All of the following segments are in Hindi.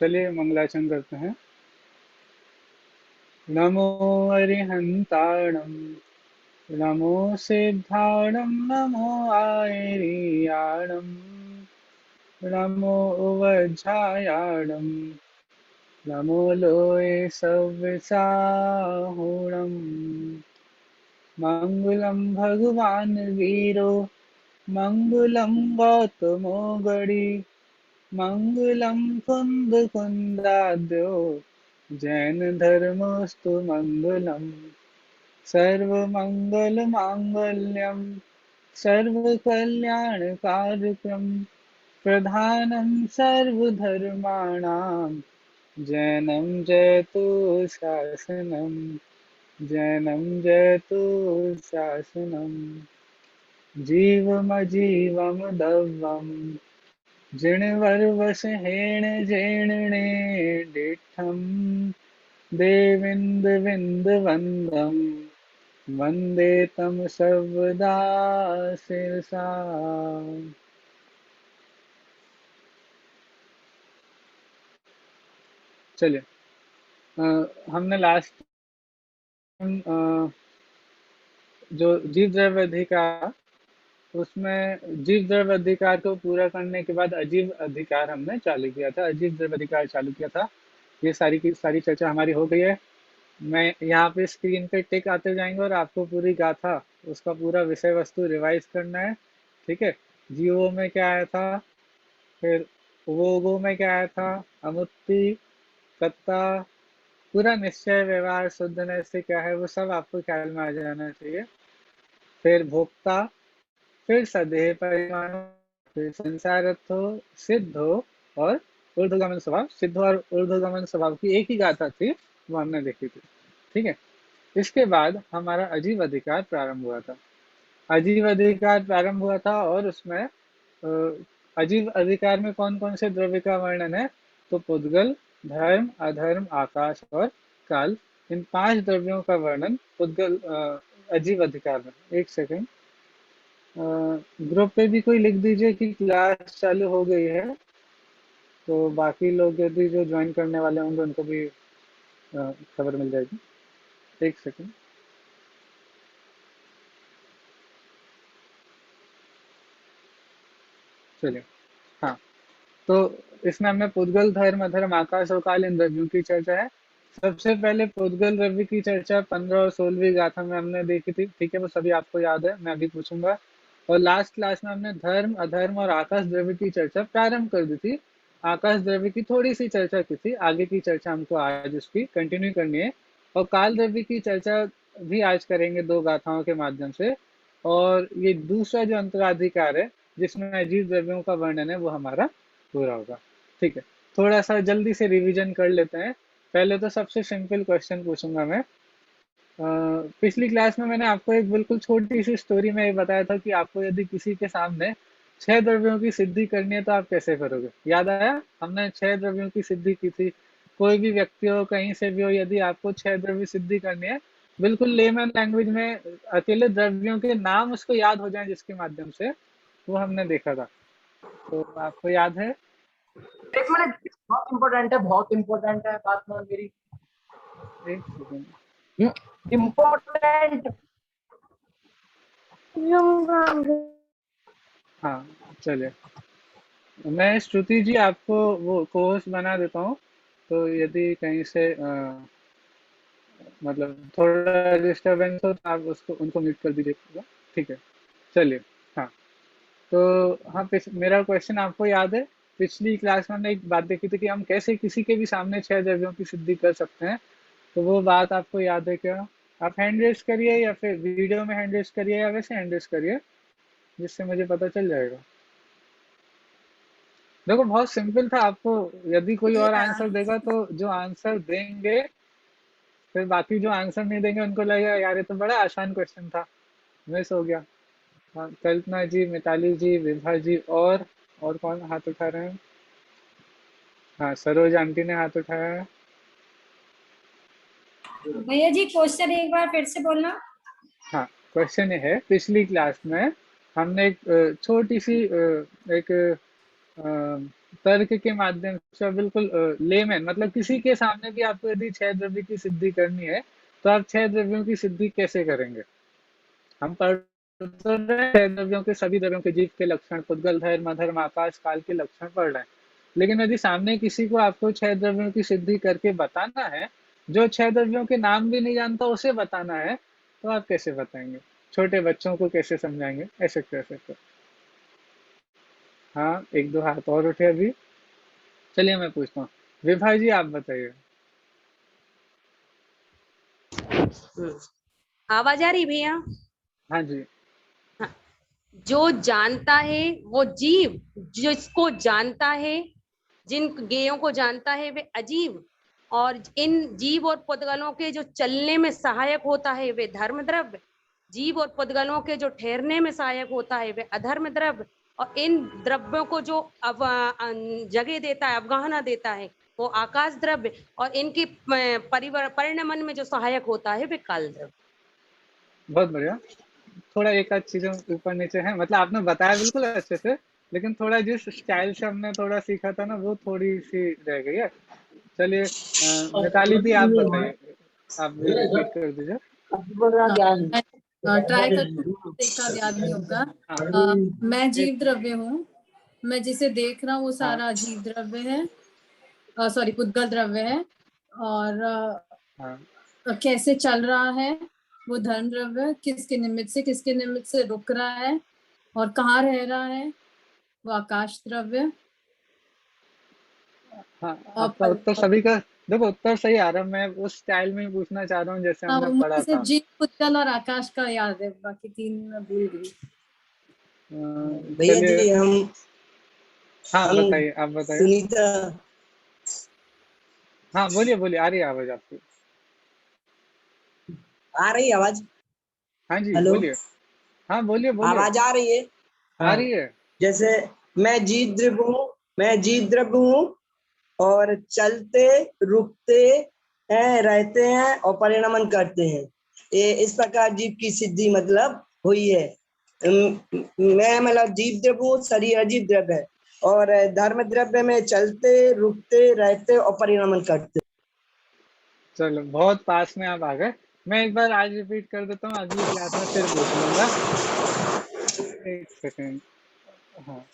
चलिए मंगलाचरण करते हैं। नमो अरिहंताणं, नमो सिद्धाणं, नमो आयर्याणं, नमो उवज्झायाणं, नमो लोये सव्यसाहुणम्। मंगलम भगवान वीरो, मंगलम गौतमो गणि, मंगलम कुंद कुंदाद्यो, जैन धर्मस्तु मंगलम। सर्व मंगल मांगल्यम, सर्व कल्याण कारकम, प्रधानम सर्वधर्माणां, जैनम जयतु शासनम, जैनम जयतु शासनम। जीवमजीवम दव्वम, जिणवर्वसहेण जेणणे डित्थं, देविन्दविन्दवन्दं, वन्दे तं सर्वदा शिरसा। चलिए, हमने लास्ट जो जीव द्रव्य अधिकार, उसमें जीव द्रव्य अधिकार को पूरा करने के बाद अजीव अधिकार हमने चालू किया था, अजीव द्रव्य अधिकार चालू किया था। ये सारी की सारी चर्चा हमारी हो गई है। मैं यहाँ पे स्क्रीन पे टिक आते जाएंगे और आपको पूरी गाथा, उसका पूरा विषय वस्तु रिवाइज करना है। ठीक है, जीवो में क्या आया था, फिर वो में क्या आया था, अमुत्ति, कत्ता, पूरा निश्चय व्यवहार शुद्धने से क्या है वो सब आपको ख्याल में आ जाना चाहिए। फिर भोक्ता, फिर सदेह परिमाण, फिर संसारत्व, सिद्धो और ऊर्ध्वगमन स्वभाव। सिद्ध और ऊर्ध्वगमन स्वभाव की एक ही गाथा थी, वो हमने देखी थी। ठीक है, इसके बाद हमारा अजीव अधिकार प्रारंभ हुआ था। अजीव अधिकार प्रारंभ हुआ था और उसमें अजीव अधिकार में कौन कौन से द्रव्य का वर्णन है, तो पुद्गल, धर्म, अधर्म, आकाश और काल, इन 5 द्रव्यों का वर्णन पुद्गल अजीव अधिकार में। एक सेकंड, ग्रुप पे भी कोई लिख दीजिए कि क्लास चालू हो गई है, तो बाकी लोग यदि जो ज्वाइन करने वाले होंगे उनको भी खबर मिल जाएगी। एक सेकंड, चलिए। हाँ, तो इसमें हमने पुद्गल, धर्म, अधर्म, आकाश और काल इन द्रव्यों की चर्चा है। सबसे पहले पुद्गल द्रव्य की चर्चा 15 और 16वीं गाथा में हमने देखी थी। ठीक है, वो सभी आपको याद है, मैं अभी पूछूंगा। और लास्ट क्लास में हमने धर्म, अधर्म और आकाश द्रव्य की चर्चा प्रारंभ कर दी थी। आकाश द्रव्य की थोड़ी सी चर्चा की थी, आगे की चर्चा हमको आज उसकी कंटिन्यू करनी है। और काल द्रव्य की चर्चा भी आज करेंगे 2 गाथाओं के माध्यम से। और ये दूसरा जो अंतराधिकार है, जिसमें अजीव द्रव्यों का वर्णन है, वो हमारा पूरा होगा। ठीक है, थोड़ा सा जल्दी से रिवीजन कर लेते हैं। पहले तो सबसे सिंपल क्वेश्चन पूछूंगा मैं। पिछली क्लास में मैंने आपको एक बिल्कुल छोटी सी स्टोरी में ये बताया था कि आपको यदि किसी के सामने 6 द्रव्यों की सिद्धि करनी है तो आप कैसे करोगे, याद आया? हमने 6 द्रव्यों की सिद्धि की थी। कोई भी व्यक्ति हो, कहीं से भी हो, यदि आपको 6 द्रव्य सिद्धि करनी है, बिल्कुल लेमन लैंग्वेज में अकेले द्रव्यों के नाम उसको याद हो जाए जिसके माध्यम से, वो हमने देखा था। तो आपको याद है? एक मिनट, बहुत इम्पोर्टेंट है, बहुत इम्पोर्टेंट है, बात मान मेरी। एक सेकंड, इम्पोर्टेंट। हाँ, चलिए। मैं श्रुति जी आपको वो कोर्स बना देता हूँ, तो यदि कहीं से मतलब थोड़ा डिस्टरबेंस हो तो आप उसको उनको म्यूट कर दीजिएगा। ठीक है, चलिए। हाँ, तो हाँ, मेरा क्वेश्चन आपको याद है? पिछली क्लास में हमने एक बात देखी थी कि हम कैसे किसी के भी सामने 6 द्रव्यों की सिद्धि कर सकते हैं। तो वो बात आपको याद है क्या? आप हैंड रेस करिए या फिर वीडियो में हैंड रेस करिए या वैसे हैंड रेस करिए, जिससे मुझे पता चल जाएगा। देखो, बहुत सिंपल था। आपको यदि कोई और आंसर देगा तो जो आंसर देंगे, फिर बाकी जो आंसर नहीं देंगे उनको लगेगा यार ये तो बड़ा आसान क्वेश्चन था, मिस हो गया। हाँ, कल्पना जी, मिताली जी, विभा जी और कौन हाथ उठा रहे हैं? हाँ, सरोज आंटी ने हाथ उठाया है। भैया जी क्वेश्चन एक बार फिर से बोलना। हाँ, क्वेश्चन ये है, पिछली क्लास में हमने एक छोटी सी एक तर्क के माध्यम से, बिल्कुल लेमैन, मतलब किसी के सामने भी आपको यदि 6 द्रव्य की सिद्धि करनी है तो आप 6 द्रव्यों की सिद्धि कैसे करेंगे? हम पढ़ तो रहे हैं 6 द्रव्यों के, सभी द्रव्यों के, जीव के लक्षण, पुद्गल, धैर्य, अधर्म, आकाश, काल के लक्षण पढ़ रहे हैं। लेकिन यदि सामने किसी को आपको 6 द्रव्यों की सिद्धि करके बताना है, जो 6 द्रव्यों के नाम भी नहीं जानता उसे बताना है, तो आप कैसे बताएंगे? छोटे बच्चों को कैसे समझाएंगे? ऐसे कैसे? हाँ, एक दो हाथ और उठे अभी। चलिए मैं पूछता हूँ, विभा जी आप बताइए। आवाज आ रही भैया? हाँ जी। हाँ। जो जानता है वो जीव, जिसको जानता है, जिन गेयों को जानता है वे अजीव, और इन जीव और पुद्गलों के जो चलने में सहायक होता है वे धर्म द्रव्य, जीव और पुद्गलों के जो ठहरने में सहायक होता है वे अधर्म द्रव्य, और इन द्रव्यों को जो जगह देता है, अवगाहना देता है, वो आकाश द्रव्य, और इनके परिणमन में जो सहायक होता है वे काल द्रव्य। बहुत बढ़िया। थोड़ा एक आध चीजें ऊपर नीचे हैं, मतलब आपने बताया बिल्कुल अच्छे से, लेकिन थोड़ा जिस स्टाइल से हमने थोड़ा सीखा था ना, वो थोड़ी सी रह गई है। चलिए मिताली दी आप बताइए, आप भी रिपीट कर दीजिए। ट्राई करती हूँ, देखा याद नहीं होगा। हाँ, मैं जीव एक, द्रव्य हूँ, मैं जिसे देख रहा हूँ वो हाँ, सारा जीव द्रव्य है, सॉरी पुद्गल द्रव्य है, और हाँ, कैसे चल रहा है वो धर्म द्रव्य, किसके निमित्त से रुक रहा है, और कहाँ रह रहा है वो आकाश द्रव्य, हाँ, और आपका उत्तर सभी का, देखो उत्तर सही आ रहा है। मैं उस स्टाइल में ही पूछना चाह रहा हूँ जैसे हमने पढ़ा मुझे सिर्फ था। जीव पुद्गल और आकाश का याद है, बाकी तीन मैं भूल गई। भैया चलिए, जी हाँ हम बताइए, आप बताइए। सुनीता हाँ बोलिए बोलिए, आ रही है आवाज आपकी। आ रही है आवाज? हाँ जी हेलो, बोलिए। हाँ बोलिए बोलिए, आवाज आ रही है? आ हाँ, रही है। जैसे मैं जीव द्रव्य हूँ और चलते रुकते हैं, रहते हैं और परिणमन करते हैं। ये इस प्रकार जीव की सिद्धि मतलब हुई है। मैं मतलब जीव द्रव्य हूँ, शरीर अजीव द्रव्य है, और धर्म द्रव्य में चलते रुकते रहते और परिणमन करते। चलो बहुत पास में आप आ गए। मैं एक बार आज रिपीट कर देता हूँ, अगली क्लास में फिर पूछ लूंगा। एक सेकेंड। हाँ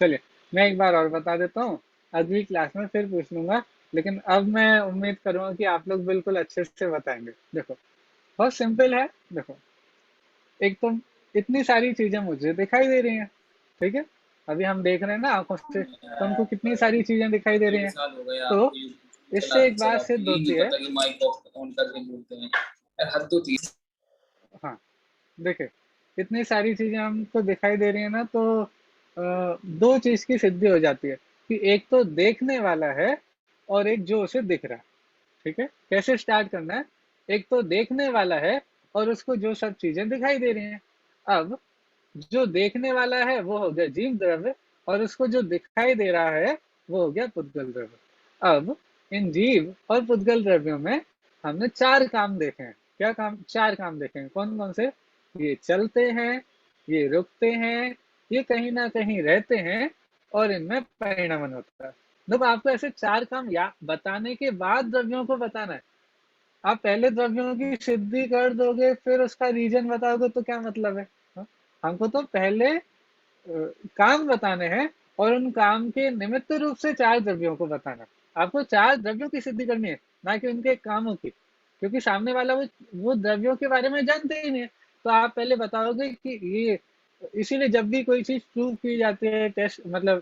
चलिए, मैं एक बार और बता देता हूँ, अगली क्लास में फिर पूछ लूंगा। लेकिन अब मैं उम्मीद करूंगा कि आप लोग बिल्कुल अच्छे से बताएंगे। देखो बहुत सिंपल है। देखो, एक तो इतनी सारी चीजें मुझे दिखाई दे रही हैं, ठीक है, अभी हम देख रहे हैं ना आंखों से, तो हमको कितनी सारी चीजें दिखाई दे रही हैं। तो इससे एक बात सिद्ध होती है। हाँ देखिए, इतनी सारी चीजें हमको दिखाई दे रही है ना, तो दो चीज की सिद्धि हो जाती है कि एक तो देखने वाला है और एक जो उसे दिख रहा है। ठीक है, कैसे स्टार्ट करना है? एक तो देखने वाला है और उसको जो सब चीजें दिखाई दे रही हैं। अब जो देखने वाला है वो हो गया जीव द्रव्य, और उसको जो दिखाई दे रहा है वो हो गया पुद्गल द्रव्य। अब इन जीव और पुद्गल द्रव्यों में हमने चार काम देखे हैं। क्या काम? चार काम देखे हैं। कौन कौन से? ये चलते हैं, ये रुकते हैं, ये कहीं ना कहीं रहते हैं, और इनमें परिणमन होता है। देखो आपको ऐसे चार काम या बताने के बाद द्रव्यों को बताना है। आप पहले द्रव्यों की सिद्धि कर दोगे फिर उसका रीजन बताओगे तो क्या मतलब है? हाँ? हमको तो पहले काम बताने हैं, और उन काम के निमित्त रूप से चार द्रव्यों को बताना है। आपको चार द्रव्यों की सिद्धि करनी है, ना कि उनके कामों की, क्योंकि सामने वाला वो द्रव्यों के बारे में जानते ही नहीं है। तो आप पहले बताओगे कि ये, इसीलिए जब भी कोई चीज प्रूव की जाती है, टेस्ट मतलब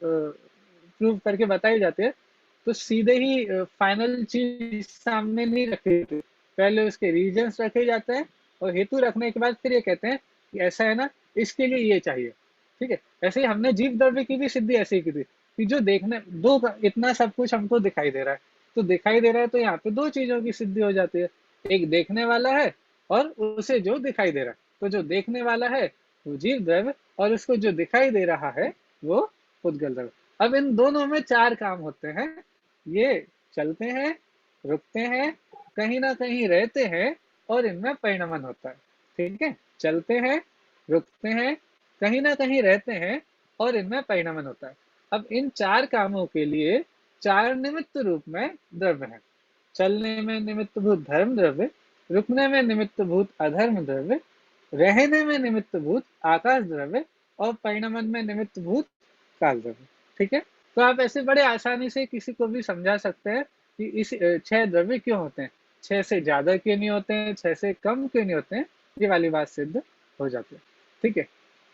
प्रूव करके बताई जाती है, तो सीधे ही फाइनल चीज सामने नहीं रखी जाती, पहले उसके रीजंस रखे जाते हैं, और हेतु रखने के बाद फिर ये कहते हैं कि ऐसा है ना, इसके लिए ये चाहिए। ठीक है, ऐसे ही हमने जीव द्रव्य की भी सिद्धि ऐसे ही की थी कि जो देखने दो, इतना सब कुछ हमको दिखाई दे रहा है, तो दिखाई दे रहा है तो यहाँ पे दो चीजों की सिद्धि हो जाती है। एक देखने वाला है और उसे जो दिखाई दे रहा है। तो जो देखने वाला है वो जीव द्रव्य, और उसको जो दिखाई दे रहा है वो पुद्गल द्रव्य। अब इन दोनों में चार काम होते हैं। ये चलते हैं, रुकते हैं, कहीं ना कहीं रहते हैं, और इनमें परिणमन होता है। ठीक है, चलते हैं, रुकते हैं, कहीं ना कहीं रहते हैं, और इनमें परिणमन होता है। अब इन 4 कामों के लिए 4 निमित्त रूप में द्रव्य है। चलने में निमित्त भूत धर्म द्रव्य, रुकने में निमित्त भूत अधर्म द्रव्य, रहने में निमित्त भूत आकाश द्रव्य और परिणमन में निमित्त भूत काल द्रव्य। ठीक है, तो आप ऐसे बड़े आसानी से किसी को भी समझा सकते हैं कि इस 6 द्रव्य क्यों होते हैं, 6 से ज्यादा क्यों नहीं होते हैं, 6 से कम क्यों नहीं होते हैं, ये वाली बात सिद्ध हो जाती है। ठीक है,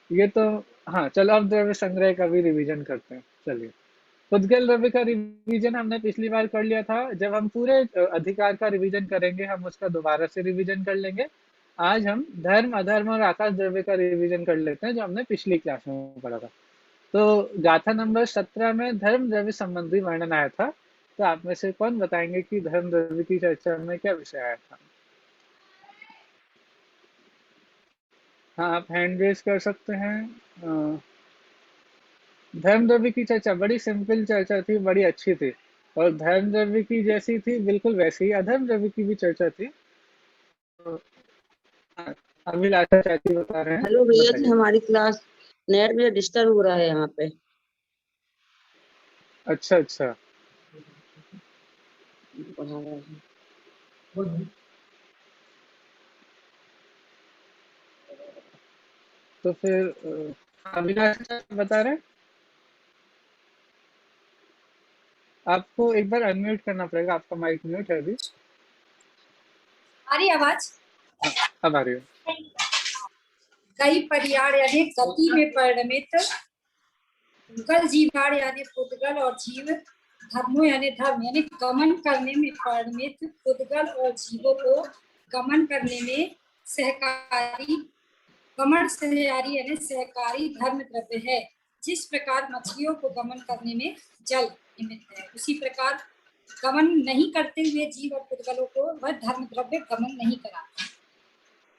ये तो हाँ, चलो अब द्रव्य संग्रह का भी रिवीजन करते हैं। चलिए, पुद्गल द्रव्य का रिवीजन हमने पिछली बार कर लिया था। जब हम पूरे अधिकार का रिवीजन करेंगे हम उसका दोबारा से रिवीजन कर लेंगे। आज हम धर्म, अधर्म और आकाश द्रव्य का रिवीजन कर लेते हैं जो हमने पिछली क्लास में पढ़ा था। तो गाथा नंबर 17 में धर्म द्रव्य संबंधी वर्णन आया था। तो आप में से कौन बताएंगे कि धर्म द्रव्य की चर्चा में क्या विषय आया था? हाँ, आप हैंड रेज कर सकते हैं। धर्म द्रव्य की चर्चा बड़ी सिंपल चर्चा थी, बड़ी अच्छी थी, और धर्म द्रव्य की जैसी थी बिल्कुल वैसे ही अधर्म द्रव्य की भी चर्चा थी। तो अभिलाषा चाची बता रहे हैं। हेलो भैया जी, बताइए। हमारी क्लास नेट में डिस्टर्ब हो रहा है यहाँ पे। अच्छा अच्छा, पढ़ा रहा है। तो फिर अभिलाषा चाची बता रहे हैं। आपको एक बार अनम्यूट करना पड़ेगा, आपका माइक म्यूट है अभी। आ रही आवाज? अब आ रही है। कई पर्याय यानी गति में परिणमित, पुद्गल जीवाण यानी पुद्गल और जीव, धर्मो यानी धर्म यानी गमन करने में परिणमित पुद्गल और जीवों को गमन करने में सहकारी, गमन सहकारी यानी सहकारी धर्म द्रव्य है। जिस प्रकार मछलियों को गमन करने में जल निमित्त है, उसी प्रकार गमन नहीं करते हुए जीव और पुद्गलों को वह धर्म द्रव्य गमन नहीं कराता।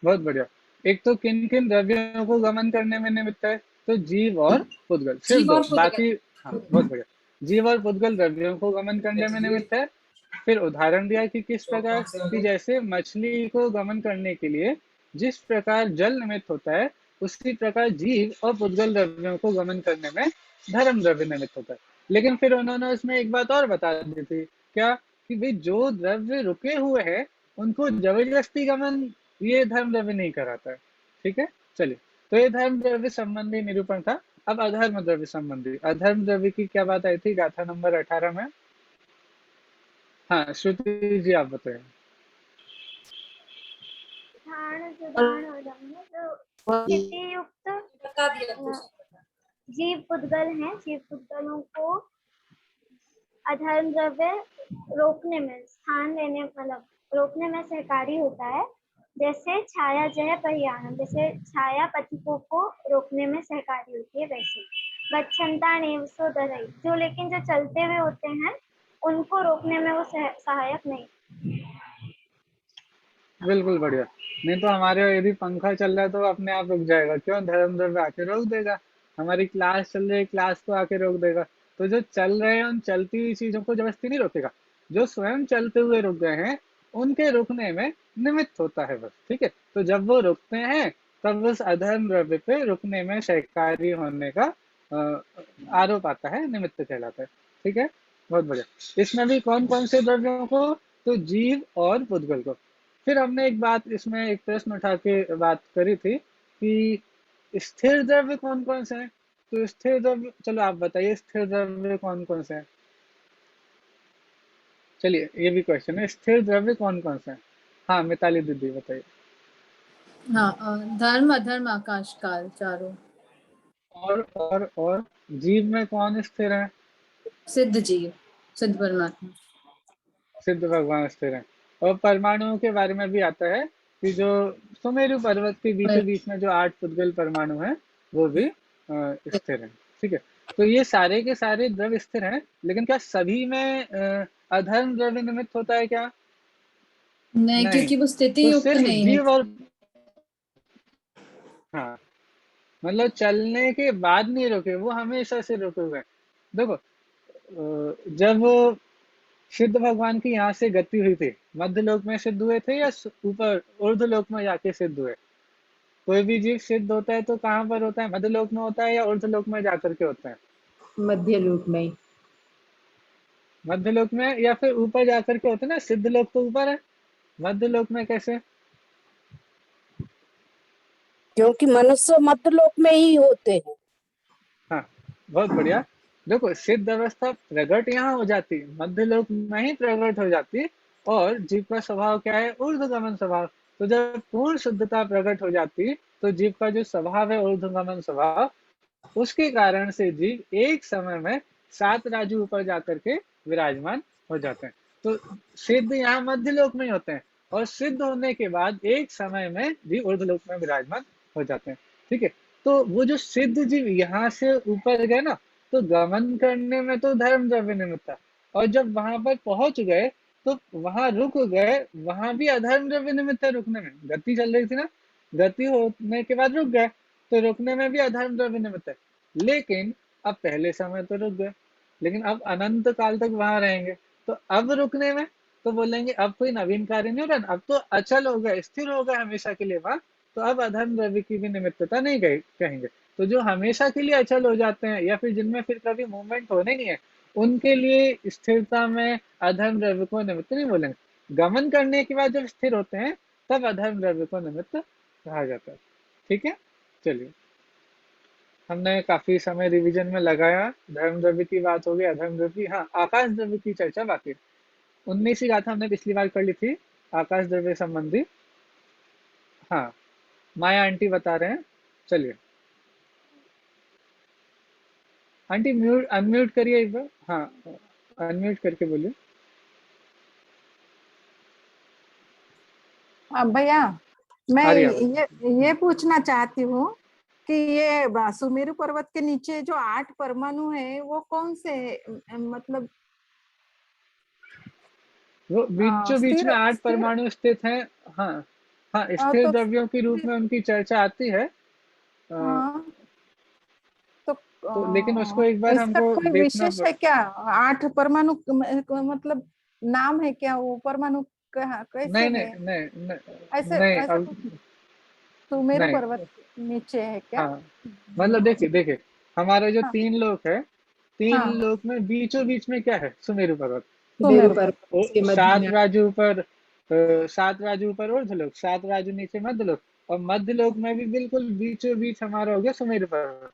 बहुत बढ़िया। एक तो किन किन द्रव्यों को गमन करने में निमित्त है? तो जीव और पुद्गल, सिर्फ जीव और दो, पुद्गल। बाकी हाँ बहुत बढ़िया। जीव और पुद्गल द्रव्यों को गमन करने में निमित्त है। फिर उदाहरण दिया कि किस प्रकार, कि जैसे मछली को गमन करने के लिए जिस प्रकार जल निमित्त होता है, उसी प्रकार जीव और पुद्गल द्रव्यों को गमन करने में धर्म द्रव्य निमित्त होता है। लेकिन फिर उन्होंने उसमें एक बात और बता दी थी, क्या? कि भाई जो द्रव्य रुके हुए हैं उनको जबरदस्ती गमन ये धर्म द्रव्य नहीं कराता है। ठीक है, चलिए, तो ये धर्म द्रव्य संबंधी निरूपण था। अब अधर्म द्रव्य संबंधी, अधर्म द्रव्य की क्या बात आई थी गाथा नंबर 18 में? हाँ, श्रुति जी आप बताएं। स्थिति युक्त बता दिया तो जीव पुद्गल हैं। जीव पुद्गलों को अधर्म द्रव्य रोकने में, स्थान लेने, मतलब रोकने में सहकारी होता है। जैसे छाया जय परियाणम, जैसे छाया पथिकों को रोकने में सहकारी होती है, वैसे गच्छन्ता नेव सो दरई, जो लेकिन जो चलते हुए होते हैं उनको रोकने में वो सहायक नहीं। बिल्कुल बढ़िया। नहीं तो हमारे यदि पंखा चल रहा है तो अपने आप रुक जाएगा, क्यों? धर्म द्रव्य आके रोक देगा। हमारी क्लास चल रही है, क्लास को आके रोक देगा। तो जो चल रहे हैं उन चलती हुई चीजों को जबरदस्ती नहीं रोकेगा, जो स्वयं चलते हुए रुक गए हैं उनके रुकने में निमित्त होता है बस। ठीक है, तो जब वो रुकते हैं तब उस अधर्म द्रव्य पे रुकने में सहकारी होने का आरोप आता है, निमित्त कहलाता है। ठीक है, बहुत बढ़िया। इसमें भी कौन कौन से द्रव्यों को? तो जीव और पुद्गल को। फिर हमने एक बात, इसमें एक प्रश्न उठा के बात करी थी कि स्थिर द्रव्य कौन कौन से हैं? तो स्थिर द्रव्य, चलो आप बताइए स्थिर द्रव्य कौन कौन से हैं? चलिए, ये भी क्वेश्चन है, स्थिर द्रव्य कौन कौन से हैं? हाँ, मिताली दीदी बताइए। हाँ, धर्म, अधर्म, आकाश, काल, चारों। और जीव में कौन स्थिर है? सिद्ध जीव, सिद्ध परमात्मा, सिद्ध भगवान स्थिर है। और परमाणुओं के बारे में भी आता है कि जो सुमेरु पर्वत के बीचों बीच में जो 8 पुद्गल परमाणु हैं वो भी स्थिर हैं। ठीक है, तो ये सारे के सारे द्रव्य स्थिर हैं, लेकिन क्या सभी में अधर्म द्रव्य निमित्त होता है क्या? नहीं, क्योंकि वो स्थिति तो युक्त सिर्फ नहीं है। जीव और हाँ, मतलब चलने के बाद नहीं रुके, वो हमेशा से रुके हुए हैं। देखो, जब सिद्ध भगवान की यहाँ से गति हुई थी, मध्य लोक में सिद्ध हुए थे या ऊपर ऊर्ध्व लोक में जाके सिद्ध हुए? कोई भी जीव सिद्ध होता है तो कहाँ पर होता है? मध्य लोक में होता है या ऊर्ध्व लोक में जाकर के होता है? मध्य लोक में। मध्य लोक में या फिर ऊपर जाकर के होते ना, सिद्ध लोक तो ऊपर है, मध्य लोक में कैसे? क्योंकि मनुष्य मध्य लोक में ही होते हैं। हाँ, बहुत बढ़िया। देखो, सिद्ध अवस्था प्रकट यहाँ हो जाती है, मध्य लोक में ही प्रकट हो जाती है। और जीव का स्वभाव क्या है? ऊर्ध्वगमन स्वभाव। तो जब पूर्ण शुद्धता प्रकट हो जाती है, तो जीव का जो स्वभाव है ऊर्ध्वगमन स्वभाव, उसके कारण से जीव एक समय में 7 राजू ऊपर जाकर के विराजमान हो जाते हैं। तो सिद्ध यहाँ मध्य लोक में ही होते हैं, और सिद्ध होने के बाद एक समय में जीव ऊर्ध्वलोक में विराजमान हो जाते हैं। ठीक है, तो वो जो सिद्ध जीव यहाँ से ऊपर गए ना, तो गमन करने में तो धर्म द्रव्य निमित्त था, और जब वहां पर पहुंच गए तो वहां रुक गए, वहां भी अधर्म द्रव्य निमित्त है रुकने में। गति चल रही थी ना, गति होने के बाद रुक गए, तो रुकने में भी अधर्म द्रव्य निमित्त है। लेकिन अब पहले समय तो रुक गए, लेकिन अब अनंत काल तक वहां रहेंगे, तो अब रुकने में तो बोलेंगे अब कोई नवीन कार्य नहीं हो रहा, अब तो अचल हो गए, स्थिर हो गए हमेशा के लिए वहां, तो अब अधर्म द्रव्य की भी निमित्तता नहीं कहेंगे। तो जो हमेशा के लिए अचल हो जाते हैं या फिर जिनमें फिर कभी मूवमेंट होने नहीं है, उनके लिए स्थिरता में अधर्म द्रव्य को निमित्त नहीं बोलेंगे। गमन करने के बाद जब स्थिर होते हैं तब अधर्म द्रव्य को निमित्त कहा जाता है। ठीक है, चलिए, हमने काफी समय रिवीजन में लगाया, धर्म द्रव्य की बात हो गई, अधर्म द्रव्य। हाँ, आकाश द्रव्य की चर्चा बाकी। 19वीं गाथा हमने पिछली बार कर ली थी, आकाश द्रव्य संबंधी। हाँ, माया आंटी बता रहे हैं, चलिए आंटी अनम्यूट करिए एक बार। हाँ, अनम्यूट करके बोलिए। भैया, मैं आ रही है। ये पूछना चाहती हूँ कि ये सुमेरु पर्वत के नीचे जो 8 परमाणु है वो कौन से मतलब वो बीचों बीच में 8 स्थिर परमाणु स्थित हैं। हाँ हाँ, स्थिर तो द्रव्यों के रूप में उनकी चर्चा आती है। हाँ, तो लेकिन उसको एक बार इसका हमको कोई देखना विशेष है क्या? 8 परमाणु मतलब नाम है क्या वो परमाणु कैसे नहीं है? नहीं नहीं नहीं, ऐसे नहीं ऐसा अब कुछ सुमेरु नहीं। पर्वत नीचे है क्या? हाँ, मतलब देखिए हमारे जो हाँ 3 लोक है, 3 हाँ, लोक में बीचों बीच में क्या है? सुमेरु पर्वत। सुमेरु सुमेरु पर्वत वो के मध्य 7 में। राजू ऊपर, 7 राजू ऊपर ऊर्ध्वलोक, 7 राजू नीचे मध्यलोक, और मध्यलोक में भी बिल्कुल बीचों बीच हमारा हो गया सुमेरु पर्वत।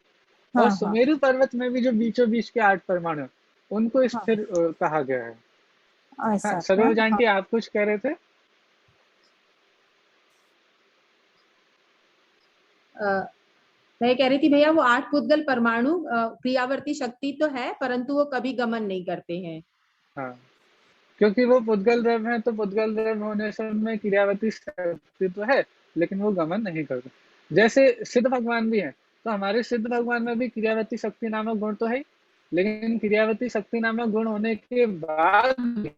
और हाँ हाँ सुमेरु पर्वत में भी जो बीचों बीच के 8 परमाणु हैं, उनको हाँ, स्थिर कहा गया है। हाँ, ऐसा क्या? सरोज हाँ आंटी आप कुछ कह रहे थे? मैं कह रही थी भैया, वो 8 पुद्गल परमाणु क्रियावर्ती शक्ति तो है, परंतु वो कभी गमन नहीं करते हैं। हाँ, क्योंकि वो पुद्गल द्रव्य है, तो पुद्गल द्रव्य होने से उनमें क्रियावती शक्ति तो है, लेकिन वो गमन नहीं करते। जैसे सिद्ध भगवान भी हैं, तो हमारे सिद्ध भगवान में भी क्रियावती शक्ति नामक गुण तो है, लेकिन क्रियावती शक्ति नामक गुण होने के बाद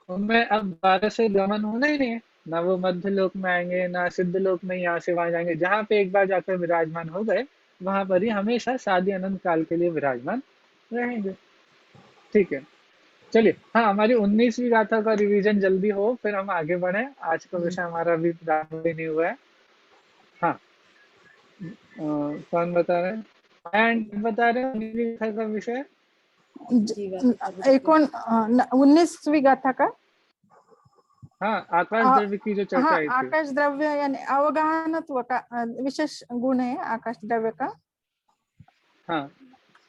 उनमें अब 12 से गमन होना ही नहीं है, ना वो मध्य लोक में आएंगे, ना सिद्ध लोक में यहाँ से वहां जाएंगे। जहाँ पे एक बार जाकर विराजमान हो गए, वहां पर ही हमेशा शादी अनंत काल के लिए विराजमान रहेंगे। ठीक है, चलिए। हाँ, हमारी 19वीं गाथा का रिवीजन जल्दी हो, फिर हम आगे बढ़े। आज का विषय हमारा अभी प्रारंभ ही नहीं हुआ है। हाँ, कौन बता रहे हैं? एंड बता रहे हैं 19वीं गाथा का विषय। 19वीं गाथा का। हाँ, आकाश द्रव्य की जो चर्चा हाँ, आई थी। आकाश द्रव्य यानी अवगाहनत्व का विशेष गुण है आकाश द्रव्य का। हाँ,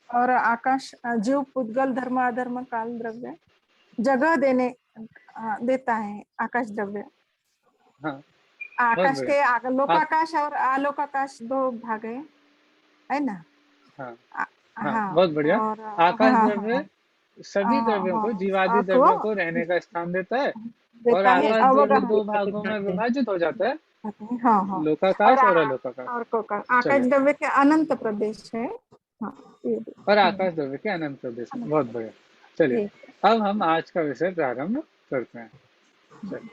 और आकाश जीव पुद्गल धर्म अधर्म काल द्रव्य जगह देता है आकाश द्रव्य। हाँ, आकाश के लोकाकाश और आलोकाकाश 2 भाग है ना? हाँ, हाँ, हाँ, बहुत बढ़िया। और आकाश हाँ द्रव्य सभी द्रव्यों को, जीवादि को द्रव्यों को रहने का स्थान देता है, और देता है आकाश द्रव्य अवगाहन। 2 भागों में विभाजित हो जाता है, हाँ हाँ, लोकाकाश और अलोकाकाश। आकाश चलिए, द्रव्य के अनंत प्रदेश है। हाँ, और आकाश द्रव्य के अनंत प्रदेश में। बहुत बढ़िया। चलिए, अब हम आज का विषय प्रारंभ करते हैं। चलिए,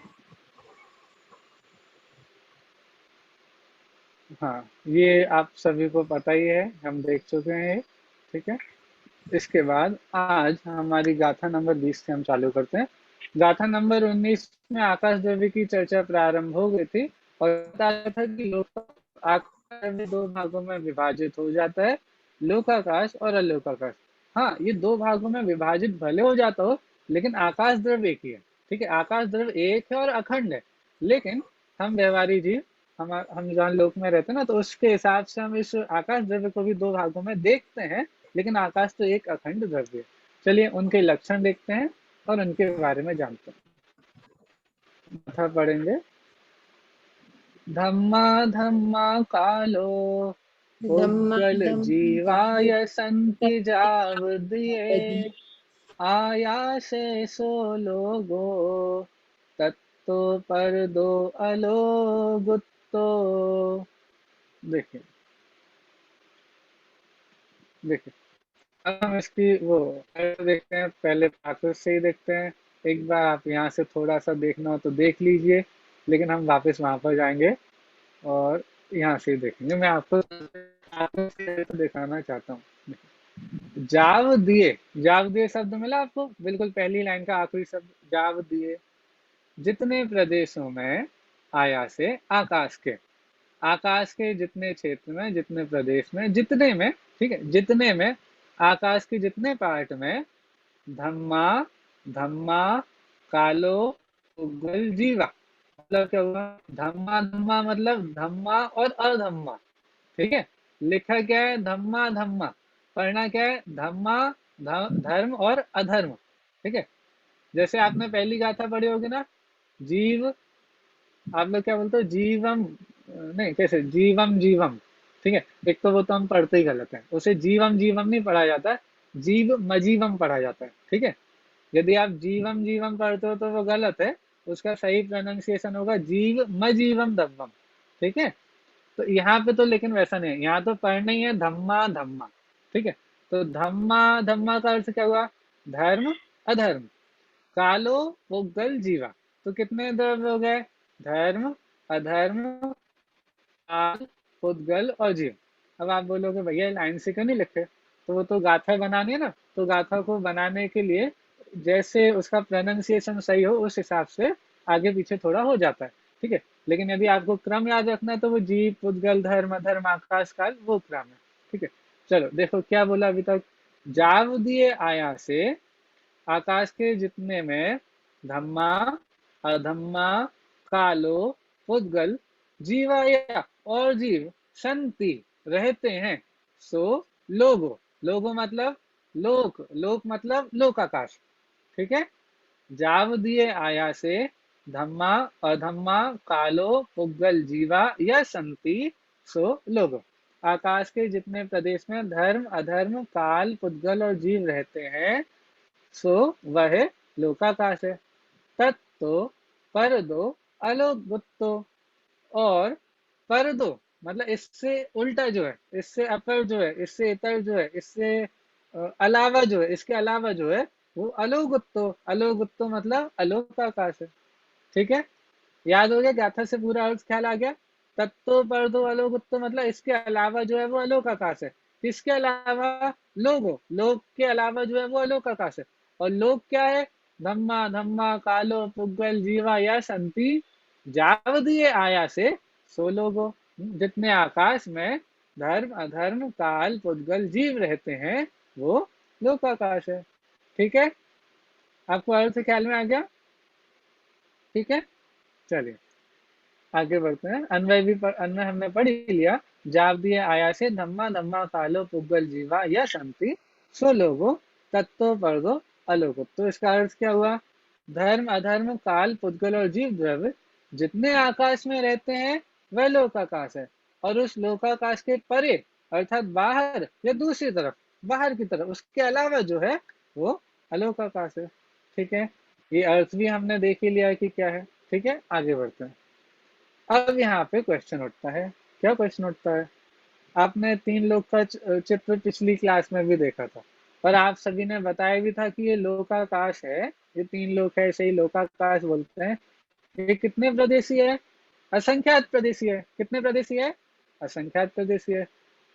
हाँ, ये आप सभी को पता ही है, हम देख चुके हैं। ठीक है, इसके बाद आज हमारी गाथा नंबर 20 से हम चालू करते हैं। गाथा नंबर 19 में आकाश द्रव्य की चर्चा प्रारंभ हो गई थी, और बताया था कि आकाश द्रव्य 2 भागों में विभाजित हो जाता है, लोकाकाश और अलोकाकाश। हाँ, ये दो भागों में विभाजित भले हो जाता हो, लेकिन आकाश द्रव्य एक ही है। ठीक है, आकाश द्रव्य एक है और अखंड है। लेकिन हम व्यवहारी जीव, हम जहाँ लोक में रहते हैं ना, तो उसके हिसाब से हम इस आकाश द्रव्य को भी दो भागों में देखते हैं, लेकिन आकाश तो एक अखंड द्रव्य है। चलिए उनके लक्षण देखते हैं और उनके बारे में जानते हैं। कथा पढ़ेंगे। धम्मा धम्मा कालो पुद्गल जीवाय संति जावदिये आयासे सो लोगो तत्तो पर दो अलोगुत्तो। देखिए देखिए, अब हम इसकी वो देखते हैं, पहले वापस से ही देखते हैं। एक बार आप यहाँ से थोड़ा सा देखना हो तो देख लीजिए, लेकिन हम वापस वहां पर जाएंगे और यहाँ से देखेंगे। मैं आपको दिखाना चाहता हूँ। जाव दिए शब्द मिला आपको, बिल्कुल पहली लाइन का आखिरी शब्द जाव दिए। जितने प्रदेशों में आया से आकाश के जितने क्षेत्र में, जितने प्रदेश में, जितने में, ठीक है, जितने में, आकाश के जितने पार्ट में धम्मा धम्मा कालो पुद्गल जीवा, मतलब क्या हुआ? धम्मा धम्मा मतलब धम्मा और अधम्मा। ठीक है, लिखा क्या है? धम्मा धम्मा, पढ़ना क्या है? धम्मा धर्म और अधर्म। ठीक है, जैसे आपने पहली गाथा पढ़ी होगी ना, जीव, आप लोग क्या बोलते हो? जीवम, नहीं कैसे? जीवम जीवम। ठीक है, एक तो वो तो हम पढ़ते ही गलत है, उसे जीवम जीवम नहीं पढ़ा जाता है, जीव मजीवम पढ़ा जाता है। ठीक है, यदि आप जीवम जीवम पढ़ते हो तो वो गलत है, उसका सही प्रोनाउंसिएशन होगा जीव मजीवम दम्मम। ठीक है, तो यहाँ पे तो लेकिन वैसा नहीं है, यहाँ तो पढ़ना ही है धम्मा धम्मा। ठीक है, तो धम्मा धम्मा का अर्थ क्या हुआ? धर्म अधर्म। कालो पुद्गल जीवा, तो कितने द्रव्य हो गए? धर्म अधर्म काल पुद्गल और जीव। अब आप बोलोगे भैया लाइन से क्यों नहीं लिखे? तो वो तो गाथा बनानी है ना, तो गाथा को बनाने के लिए जैसे उसका प्रोनाउंसिएशन सही हो उस हिसाब से आगे पीछे थोड़ा हो जाता है। ठीक है, लेकिन यदि आपको क्रम याद रखना है तो वो जीव पुद्गल धर्म अधर्म आकाश काल वो क्रम है। ठीक है, चलो देखो क्या बोला अभी तक। जाव दिए आया से आकाश के जितने में धम्मा अधम्मा कालो पुद्गल जीवाया और जीव संति रहते हैं, सो लोगो, लोगो मतलब लोक, लोक मतलब लोकाकाश। ठीक है, जाव दिए आया से धम्मा अधम्मा कालो पुद्गल जीवा या संति सो लोगो, आकाश के जितने प्रदेश में धर्म अधर्म काल पुद्गल और जीव रहते हैं, सो वह लोकाकाश है। तत्तो पर दो अलोगुत्तो, और पर दो मतलब इससे उल्टा जो है, इससे अपर जो है, इससे इतर जो है, इससे अलावा जो है, इसके अलावा जो है वो अलोगुत्तो, अलोगुत्तो मतलब अलोकाकाश है। ठीक है, याद हो गया? गाथा से पूरा अर्थ ख्याल आ गया? तत्तो पर दो अलोगुत्तो मतलब इसके अलावा जो है वो अलोकाकाश है। किसके अलावा? लोगो, लोक के अलावा जो है वो अलोकाकाश है। और लोक क्या है? धम्मा धम्मा कालो पुद्गल जीवा या संति जाव दिए आया से सो लोगो, जितने आकाश में धर्म अधर्म काल पुद्गल जीव रहते हैं वो लोकाकाश है। ठीक है, आपको अर्थ ख्याल में आ गया? ठीक है, चलिए आगे बढ़ते हैं। अन्वय भी अन्वय हमने पढ़ ही लिया। जाव दिए आया से धम्मा धम्मा कालो पुद्गल जीवा या शांति सो लोगो तत्तो पर दो अलोगो। तो इसका अर्थ क्या हुआ? धर्म अधर्म काल पुद्गल और जीव द्रव्य जितने आकाश में रहते हैं वह लोकाकाश है, और उस लोकाकाश के परे अर्थात बाहर या दूसरी तरफ, बाहर की तरफ, उसके अलावा जो है वो अलोकाकाश है। ठीक है, ये अर्थ भी हमने देख ही लिया कि क्या है। ठीक है, आगे बढ़ते हैं। अब यहाँ पे क्वेश्चन उठता है। क्या क्वेश्चन उठता है? आपने तीन लोक का चित्र पिछली क्लास में भी देखा था, पर आप सभी ने बताया भी था कि ये लोकाकाश है, ये तीन लोक है, इसे ही लोकाकाश बोलते हैं। ये कितने प्रदेशी है? असंख्यात प्रदेशी है। कितने प्रदेशी है? असंख्यात प्रदेशी है।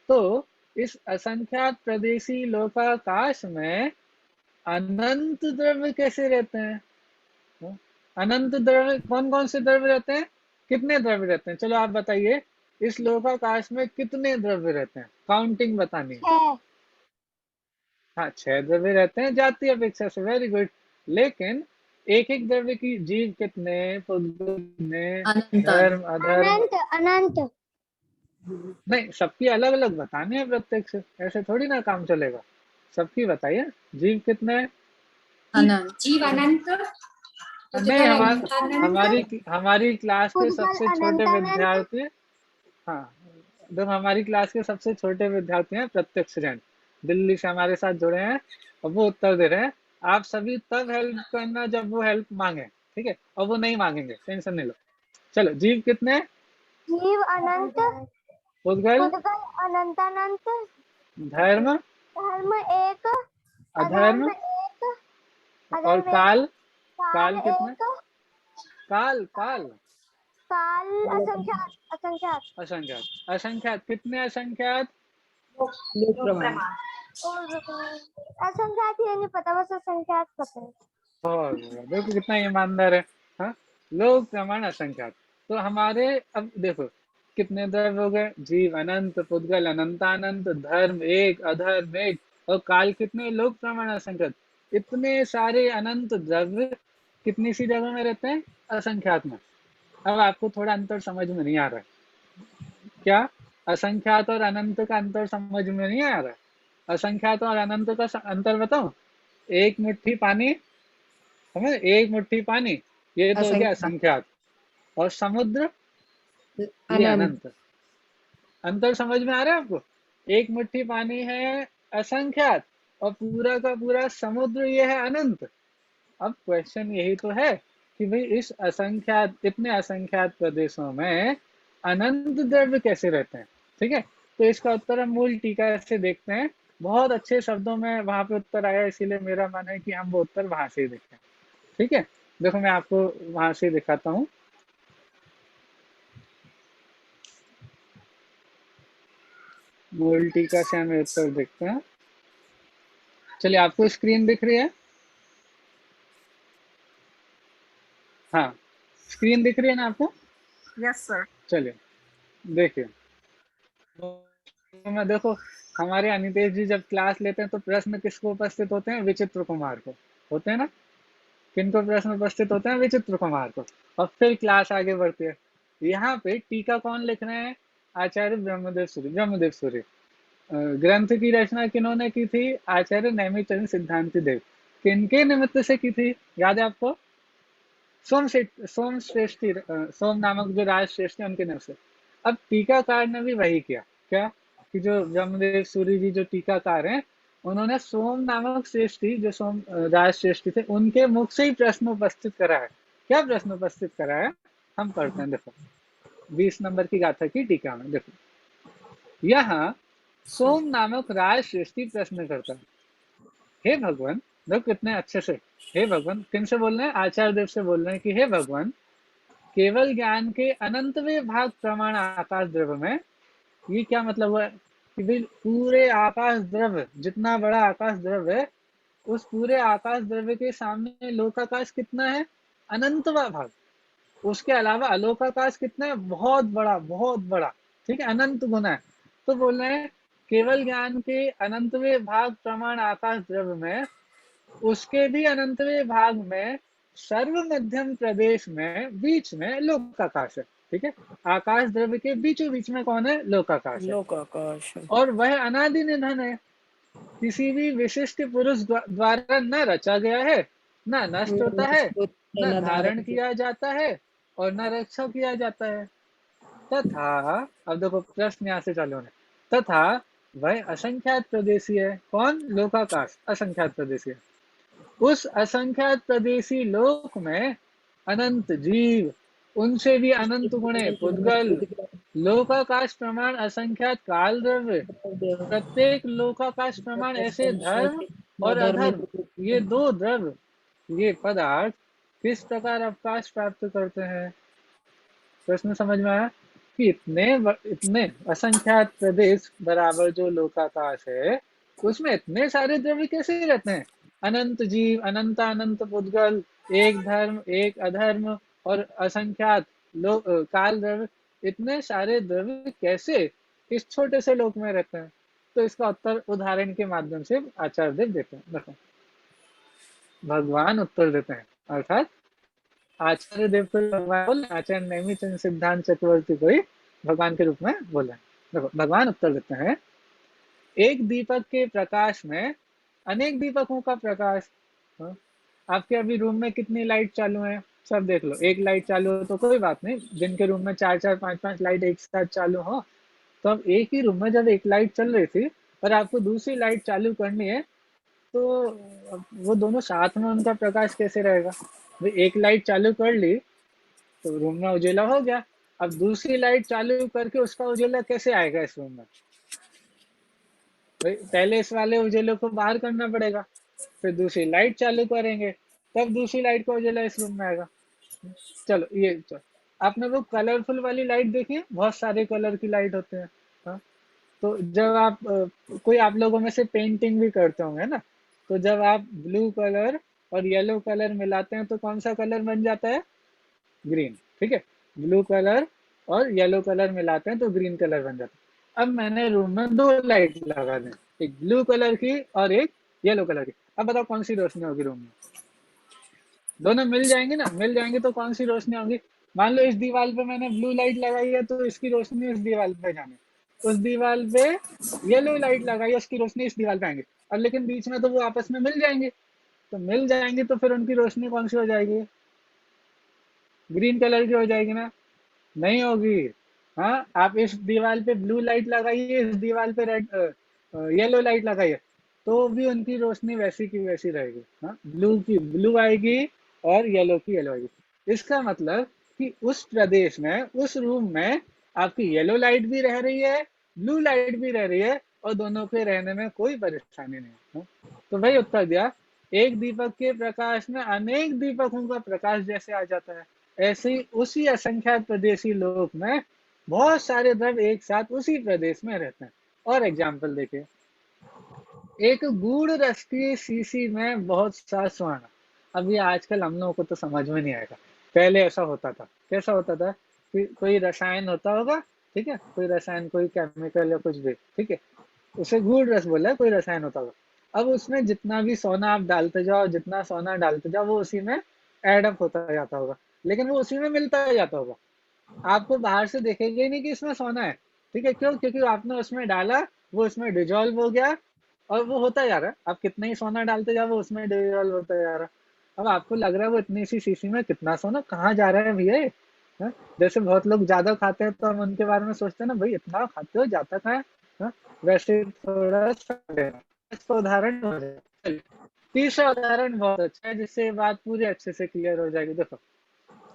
तो इस असंख्यात प्रदेशी लोकाकाश में अनंत द्रव्य कैसे रहते हैं? अनंत द्रव्य कौन कौन से द्रव्य रहते हैं? कितने द्रव्य रहते हैं? चलो आप बताइए, इस लोकाकाश में कितने द्रव्य रहते हैं? काउंटिंग बतानी है। हाँ 6 द्रव्य रहते हैं जाति अपेक्षा से, वेरी गुड। लेकिन एक एक द्रव्य की जीव कितने, पुद्गल कितने, अनंत धर्म अधर्म, अनंत अनंत नहीं सबकी अलग अलग बतानी है प्रत्येक से, ऐसे थोड़ी ना काम चलेगा। सबकी बताइए जीव कितने। अनंत जीव अनंत, नहीं अनंत, हमारी क्लास के पुद्गल सबसे छोटे अनंतानंत विद्यार्थी, हाँ जब हमारी क्लास के सबसे छोटे विद्यार्थी हैं प्रत्यक्ष जैन, दिल्ली से हमारे साथ जुड़े हैं और वो उत्तर दे रहे हैं। आप सभी तब हेल्प करना जब वो हेल्प मांगे, ठीक है, और वो नहीं मांगेंगे, टेंशन नहीं लो। चलो जीव कितने, जीव अनंत पुद्गल पुद्गल अनंतानंत धर्म धर्म एक अधर्म एक और अधर्म काल, काल काल कितने, एक काल काल काल असंख्यात असंख्यात असंख्यात, असंख्यात कितने, असंख्यात लोक प्रमाण और असंख्यात ये नहीं पता, बस असंख्यात पता है। बहुत बढ़िया, देखो कितना ईमानदार है। हाँ लोग प्रमाण असंख्यात, तो हमारे अब देखो कितने द्रव्य हो गए, जीव अनंत, पुद्गल अनंतानंत, धर्म एक, अधर्म एक, और काल कितने, लोक प्रमाण असंख्यात। इतने सारे अनंत द्रव्य कितनी सी जगह में रहते हैं, असंख्यात में। अब आपको थोड़ा अंतर समझ में नहीं आ रहा है क्या, असंख्यात और अनंत का अंतर समझ में नहीं आ रहा है। असंख्यात और अनंत का अंतर बताओ, एक मुट्ठी पानी, समझ, एक मुट्ठी पानी, ये तो हो गया असंख्यात, और समुद्र ये अनंत। अंतर समझ में आ रहा है आपको, एक मुट्ठी पानी है असंख्यात और पूरा का पूरा समुद्र ये है अनंत। अब क्वेश्चन यही तो है कि भाई इस असंख्यात, इतने असंख्यात प्रदेशों में अनंत द्रव्य कैसे रहते हैं, ठीक है। तो इसका उत्तर हम मूल टीका से देखते हैं, बहुत अच्छे शब्दों में वहां पे उत्तर आया, इसीलिए मेरा मन है कि हम वो उत्तर वहां से ही देखें, ठीक है। देखो मैं आपको वहां से दिखाता हूँ। मूल टीका से हमें उत्तर देखते हैं। चलिए आपको स्क्रीन दिख रही है, हाँ स्क्रीन दिख रही है ना आपको, यस सर। चलिए देखिए। तो मैं देखो, हमारे अनितेश जी जब क्लास लेते हैं तो प्रश्न किसको उपस्थित होते हैं, विचित्र कुमार को होते हैं ना। किनको प्रश्न उपस्थित होते हैं, विचित्र कुमार को, और फिर क्लास आगे बढ़ती है। यहाँ पे टीका कौन लिख रहे हैं, आचार्य ब्रह्मदेव सूरी, ब्रह्मदेव सूरी। ग्रंथ की रचना किन्होंने की थी, आचार्य नैमिचंद सिद्धांति देव। किनके निमित्त से की थी, याद है आपको, सोम श्रेष्ठी, सोम नामक जो राज श्रेष्ठ है उनके निमित्त से। अब टीकाकार ने भी वही किया, क्या कि जो ब्रह्मदेव सूरी जी जो टीकाकार हैं, उन्होंने सोम नामक श्रेष्ठी, जो सोम राज श्रेष्ठी थे, उनके मुख से ही प्रश्न उपस्थित करा है। क्या प्रश्न उपस्थित करा है, हम पढ़ते हैं, देखो 20 नंबर की गाथा की टीका में देखो, यहाँ सोम नामक राज श्रेष्ठी प्रश्न करता है, हे भगवान, देखो कितने अच्छे से, हे भगवान, किन से बोल रहे हैं, आचार्य देव से बोल रहे हैं कि हे भगवान, केवल ज्ञान के अनंतवें भाग प्रमाण आकाश द्रव्य में, ये क्या मतलब हुआ कि भाई पूरे आकाश द्रव्य, जितना बड़ा आकाश द्रव्य है, उस पूरे आकाश द्रव्य के सामने लोकाकाश कितना है, अनंतवा भाग। उसके अलावा अलोकाकाश कितना है, बहुत बड़ा, बहुत बड़ा, ठीक है, अनंत गुना है। तो बोल रहे हैं केवल ज्ञान के अनंतवें भाग प्रमाण आकाश द्रव्य में, उसके भी अनंतवें भाग में सर्व मध्यम प्रदेश में बीच में लोकाकाश है, ठीक है। आकाश द्रव्य के बीचों बीच में कौन है, लोकाकाश है, लोकाकाश। और वह अनादि निधन है, किसी भी विशिष्ट पुरुष द्वारा न रचा गया है, न नष्ट होता है, न धारण किया जाता है, और न रक्षा किया जाता है। तथा, अब देखो प्रश्न यहाँ से चालू है, तथा वह असंख्यात प्रदेशी है, कौन, लोकाकाश असंख्यात प्रदेशी है। उस असंख्यात प्रदेशी लोक में अनंत जीव, उनसे भी अनंत गुणे पुद्गल, लोकाकाश प्रमाण असंख्यात काल द्रव्य, प्रत्येक लोकाकाश प्रमाण ऐसे धर्म और अधर्म, ये दो द्रव्य, ये पदार्थ किस प्रकार अवकाश प्राप्त करते हैं। प्रश्न समझ में आया कि इतने असंख्यात प्रदेश बराबर जो लोकाकाश है, उसमें इतने सारे द्रव्य कैसे रहते हैं, अनंत जीव, अनंत अनंत पुद्गल, एक धर्म एक अधर्म और असंख्यात काल द्रव्य, इतने सारे द्रव्य कैसे इस छोटे से लोक में रहते हैं। तो इसका उत्तर उदाहरण के माध्यम से आचार्य देव देते हैं। देखो, भगवान उत्तर देते हैं, अर्थात आचार्य देव को भगवान बोले, आचार्य नेमिचंद सिद्धांत चक्रवर्ती को ही भगवान के रूप में बोले। देखो, भगवान उत्तर देते हैं, एक दीपक के प्रकाश में अनेक दीपकों का प्रकाश। हाँ? आपके अभी रूम में कितनी लाइट चालू है, सब देख लो। एक लाइट चालू हो तो कोई बात नहीं, जिनके रूम में 4-4, 5-5 लाइट एक साथ चालू हो, तो अब एक ही रूम में जब एक लाइट चल रही थी और आपको दूसरी लाइट चालू करनी है, तो वो दोनों साथ में उनका प्रकाश कैसे रहेगा? भाई एक लाइट चालू कर ली तो रूम में उजेला हो गया, अब दूसरी लाइट चालू करके उसका उजेला कैसे आएगा इस रूम में? भाई पहले इस वाले उजेले को बाहर करना पड़ेगा, फिर दूसरी लाइट चालू करेंगे, तब दूसरी लाइट का उजेला इस रूम में आएगा। चलो ये चलो, आपने वो कलरफुल वाली लाइट देखी है, बहुत सारे कलर की लाइट होते हैं। हाँ? तो जब आप कोई आप लोगों में से पेंटिंग भी करते होंगे ना, तो जब आप ब्लू कलर और येलो कलर मिलाते हैं तो कौन सा कलर बन जाता है? ग्रीन। ठीक है, ब्लू कलर और येलो कलर मिलाते हैं तो ग्रीन कलर बन जाता है। अब मैंने रूम में 2 लाइट लगा दी, एक ब्लू कलर की और एक येलो कलर की। अब बताओ कौन सी रोशनी होगी रूम में? दोनों मिल जाएंगी ना, मिल जाएंगी तो कौन सी रोशनी होगी? मान लो इस दीवार पे मैंने ब्लू लाइट लगाई है तो इसकी रोशनी इस दीवार पे जानी, उस दीवार पे येलो लाइट लगाई है, उसकी रोशनी इस दीवार पे आएंगी। अब लेकिन बीच में तो वो आपस में मिल जाएंगे, तो मिल जाएंगी तो फिर उनकी रोशनी कौन सी हो जाएगी? ग्रीन कलर की हो जाएगी ना? नहीं होगी। हाँ, आप इस दीवार पे ब्लू लाइट लगाइए, इस दीवार पे रेड येलो लाइट लगाइए, तो भी उनकी रोशनी वैसी की वैसी रहेगी। हाँ, ब्लू की ब्लू आएगी और येलो की येलो आएगी। इसका मतलब कि उस प्रदेश में, उस रूम में आपकी येलो लाइट भी रह रही है, ब्लू लाइट भी रह रही है, और दोनों के रहने में कोई परेशानी नहीं है। हाँ? तो भाई उत्तर दिया, एक दीपक के प्रकाश में अनेक दीपकों का प्रकाश जैसे आ जाता है, ऐसे ही उसी असंख्यात प्रदेशी लोक में बहुत सारे द्रव एक साथ उसी प्रदेश में रहते हैं। और एग्जाम्पल देखिए, एक गूढ़ रस की शीशी में बहुत सा सोना। अब ये आजकल हम लोगों को तो समझ में नहीं आएगा, पहले ऐसा होता था। कैसा होता था कि कोई रसायन होता होगा, ठीक है, कोई रसायन, कोई केमिकल या कुछ भी, ठीक है, उसे गूढ़ रस बोला है, कोई रसायन होता होगा। अब उसमें जितना भी सोना आप डालते जाओ, जितना सोना डालते जाओ, वो उसी में एड अप होता जाता होगा, लेकिन वो उसी में मिलता जाता होगा। आपको बाहर से देखेंगे नहीं कि इसमें सोना है, ठीक है, क्यों? क्योंकि आपने उसमें डाला, वो उसमें डिजोल्व हो गया और वो होता जा रहा है। आप कितना ही सोना डालते जाओ, वो उसमें डिजोल्व होता जा रहा है। अब आपको लग रहा है वो इतनी सी शीशी में कितना सोना कहाँ जा रहा है भैया ये? हाँ? जैसे बहुत लोग ज्यादा खाते हैं तो हम उनके बारे में सोचते हैं ना, भाई इतना खाते हो, जाता कहाँ है? हाँ? वैसे थोड़ा सा इसका उदाहरण हो जाए। तीसरा उदाहरण बहुत अच्छा है, जिससे बात पूरी अच्छे से क्लियर हो जाएगी। देखो,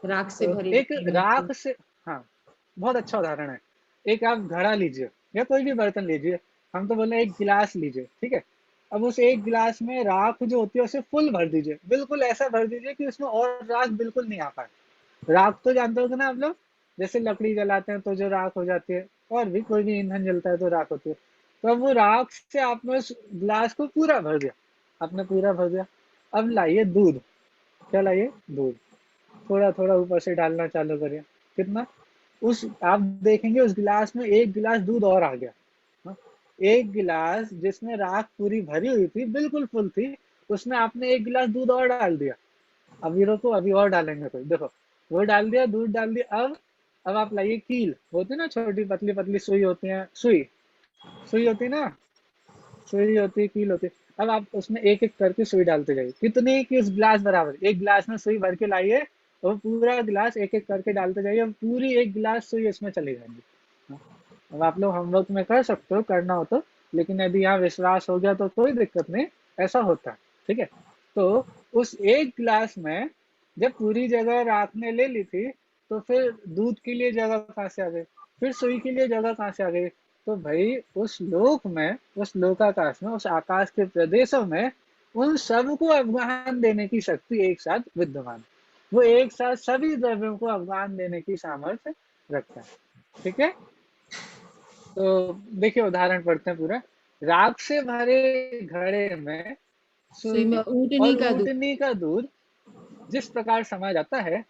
राख से भरी एक राख से, हाँ, बहुत अच्छा उदाहरण है। एक आप घड़ा लीजिए या कोई भी बर्तन लीजिए, हम तो बोले एक गिलास लीजिए, ठीक है। अब उस एक गिलास में राख जो होती है उसे फुल भर दीजिए, बिल्कुल ऐसा भर दीजिए कि उसमें और राख बिल्कुल नहीं आ पाए। राख तो जानते हो ना आप लोग, जैसे लकड़ी जलाते हैं तो जो राख हो जाती है, और भी कोई भी ईंधन जलता है तो राख होती है। तो अब वो राख से आपने उस गिलास को पूरा भर दिया, आपने पूरा भर दिया। अब लाइए दूध, क्या लाइए? दूध। थोड़ा थोड़ा ऊपर से डालना चालू करिए। कितना? उस आप देखेंगे उस गिलास में एक गिलास दूध और आ गया। हाँ? एक गिलास जिसमें राख पूरी भरी हुई थी, बिल्कुल फुल थी, उसमें आपने एक गिलास दूध और डाल दिया। अभी रुको, अभी और डालेंगे कोई। देखो, वो डाल दिया, दूध डाल दिया। अब आप लाइए कील, होती ना छोटी पतली पतली सुई होती है, सुई सुई होती है ना, सुई होती है, कील होती है। अब आप उसमें एक एक करके सुई डालते जाइए, कितनी कि उस गिलास बराबर, एक गिलास में सुई भर के लाइए, और पूरा गिलास एक एक करके डालते जाइए, और पूरी एक गिलास सुई इसमें चली जाएगी। हाँ, अब आप लोग होमवर्क में कर सकते हो, करना हो तो, लेकिन यदि यहाँ विश्वास हो गया तो कोई दिक्कत नहीं, ऐसा होता है, ठीक है। तो उस एक गिलास में जब पूरी जगह राख ने ले ली थी, तो फिर दूध के लिए जगह कहाँ से आ गई, फिर सुई के लिए जगह कहाँ से आ गई? तो भाई उस लोक में, उस लोकाकाश में, उस आकाश के प्रदेशों में उन सबको अवगाहन देने की शक्ति एक साथ विद्यमान, वो एक साथ सभी द्रव्यों को अवगाहन देने की सामर्थ्य रखता है, ठीक है। तो देखिए उदाहरण पढ़ते हैं पूरा। राख से भरे घड़े में सुई में सुई ऊँटनी और का दूध। ऊँटनी का दूध जिस प्रकार समा जाता है,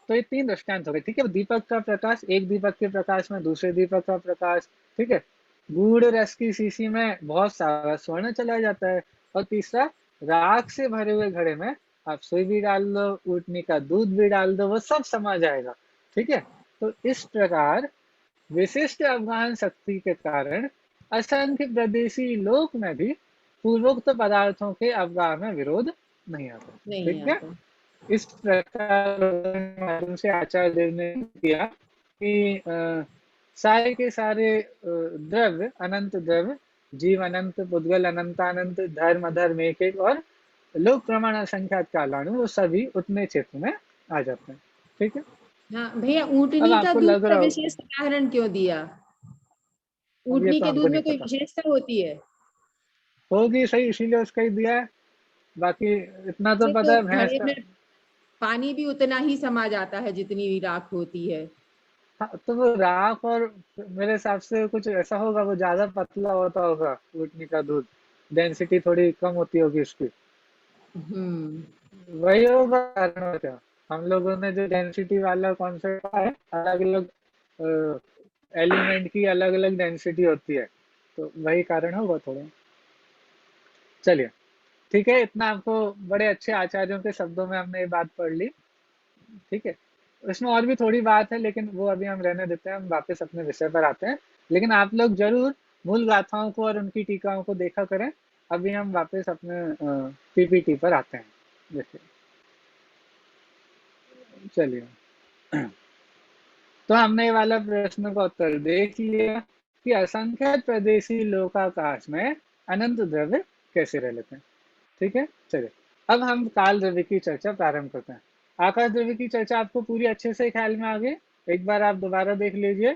तो ये 3 दृष्टांत हो गए, ठीक है। दीपक का प्रकाश, एक दीपक के प्रकाश में दूसरे दीपक का प्रकाश, ठीक है। गूढ़ रस की शीशी में बहुत सारा स्वर्ण चला जाता है। और तीसरा, राख से भरे हुए घड़े में आप सुई भी डाल दो, ऊँटनी का दूध भी डाल दो, वो सब समा जाएगा। ठीक है, तो इस प्रकार विशिष्ट अवगाहन शक्ति के कारण असंख्य प्रदेशी लोक में भी पूर्वोक्त पदार्थों के अवगाह में विरोध नहीं आता। नहीं ठीक है, आता। इस प्रकार माध्यम से आचार्य देव ने किया कि सारे के सारे द्रव्य, अनंत द्रव्य, जीव अनंत, पुद्गल अनंतानंत, धर्म अधर्म एक एक, और लोक प्रमाण असंख्यात कालाणु, वो सभी उतने क्षेत्र में आ जाते हैं। ठीक है, हाँ भैया, अब ऊँटनी का आपको दूध लग का रहा हो, विशेष उदाहरण क्यों दिया? अब ये ऊँटनी तो के हमको दूध नहीं में कोई पता, विशेषता होती है? होगी सही, इसीलिए उसका ही दिया है। बाकी इतना तो से पता तो है भैंस घड़े का। में पानी भी उतना ही समा जाता है जितनी भी राख होती है। हाँ, तो वो राख, और मेरे हिसाब से कुछ ऐसा होगा, वो ज्यादा पतला होता होगा ऊँटनी का दूध, डेंसिटी थोड़ी कम होती होगी उसकी, वही होगा कारण। और क्या, हम लोगों ने जो डेंसिटी वाला कॉन्सेप्ट है, अलग अलग एलिमेंट की अलग अलग डेंसिटी होती है, तो वही कारण होगा थोड़ा। चलिए, ठीक है, इतना आपको बड़े अच्छे आचार्यों के शब्दों में हमने ये बात पढ़ ली। ठीक है, इसमें और भी थोड़ी बात है, लेकिन वो अभी हम रहने देते हैं, हम वापस अपने विषय पर आते हैं। लेकिन आप लोग जरूर मूल गाथाओं को और उनकी टीकाओं को देखा करें। अभी हम वापस अपने पीपीटी पर आते हैं। देखिए, चलिए, तो हमने ये वाला प्रश्न का उत्तर देख लिया कि असंख्य प्रदेशी लोकाकाश में अनंत द्रव्य कैसे रह लेते हैं। ठीक है, चलिए, अब हम काल द्रव्य की चर्चा प्रारंभ करते हैं। आकाश द्रव्य की चर्चा आपको पूरी अच्छे से ख्याल में आ गई, एक बार आप दोबारा देख लीजिए।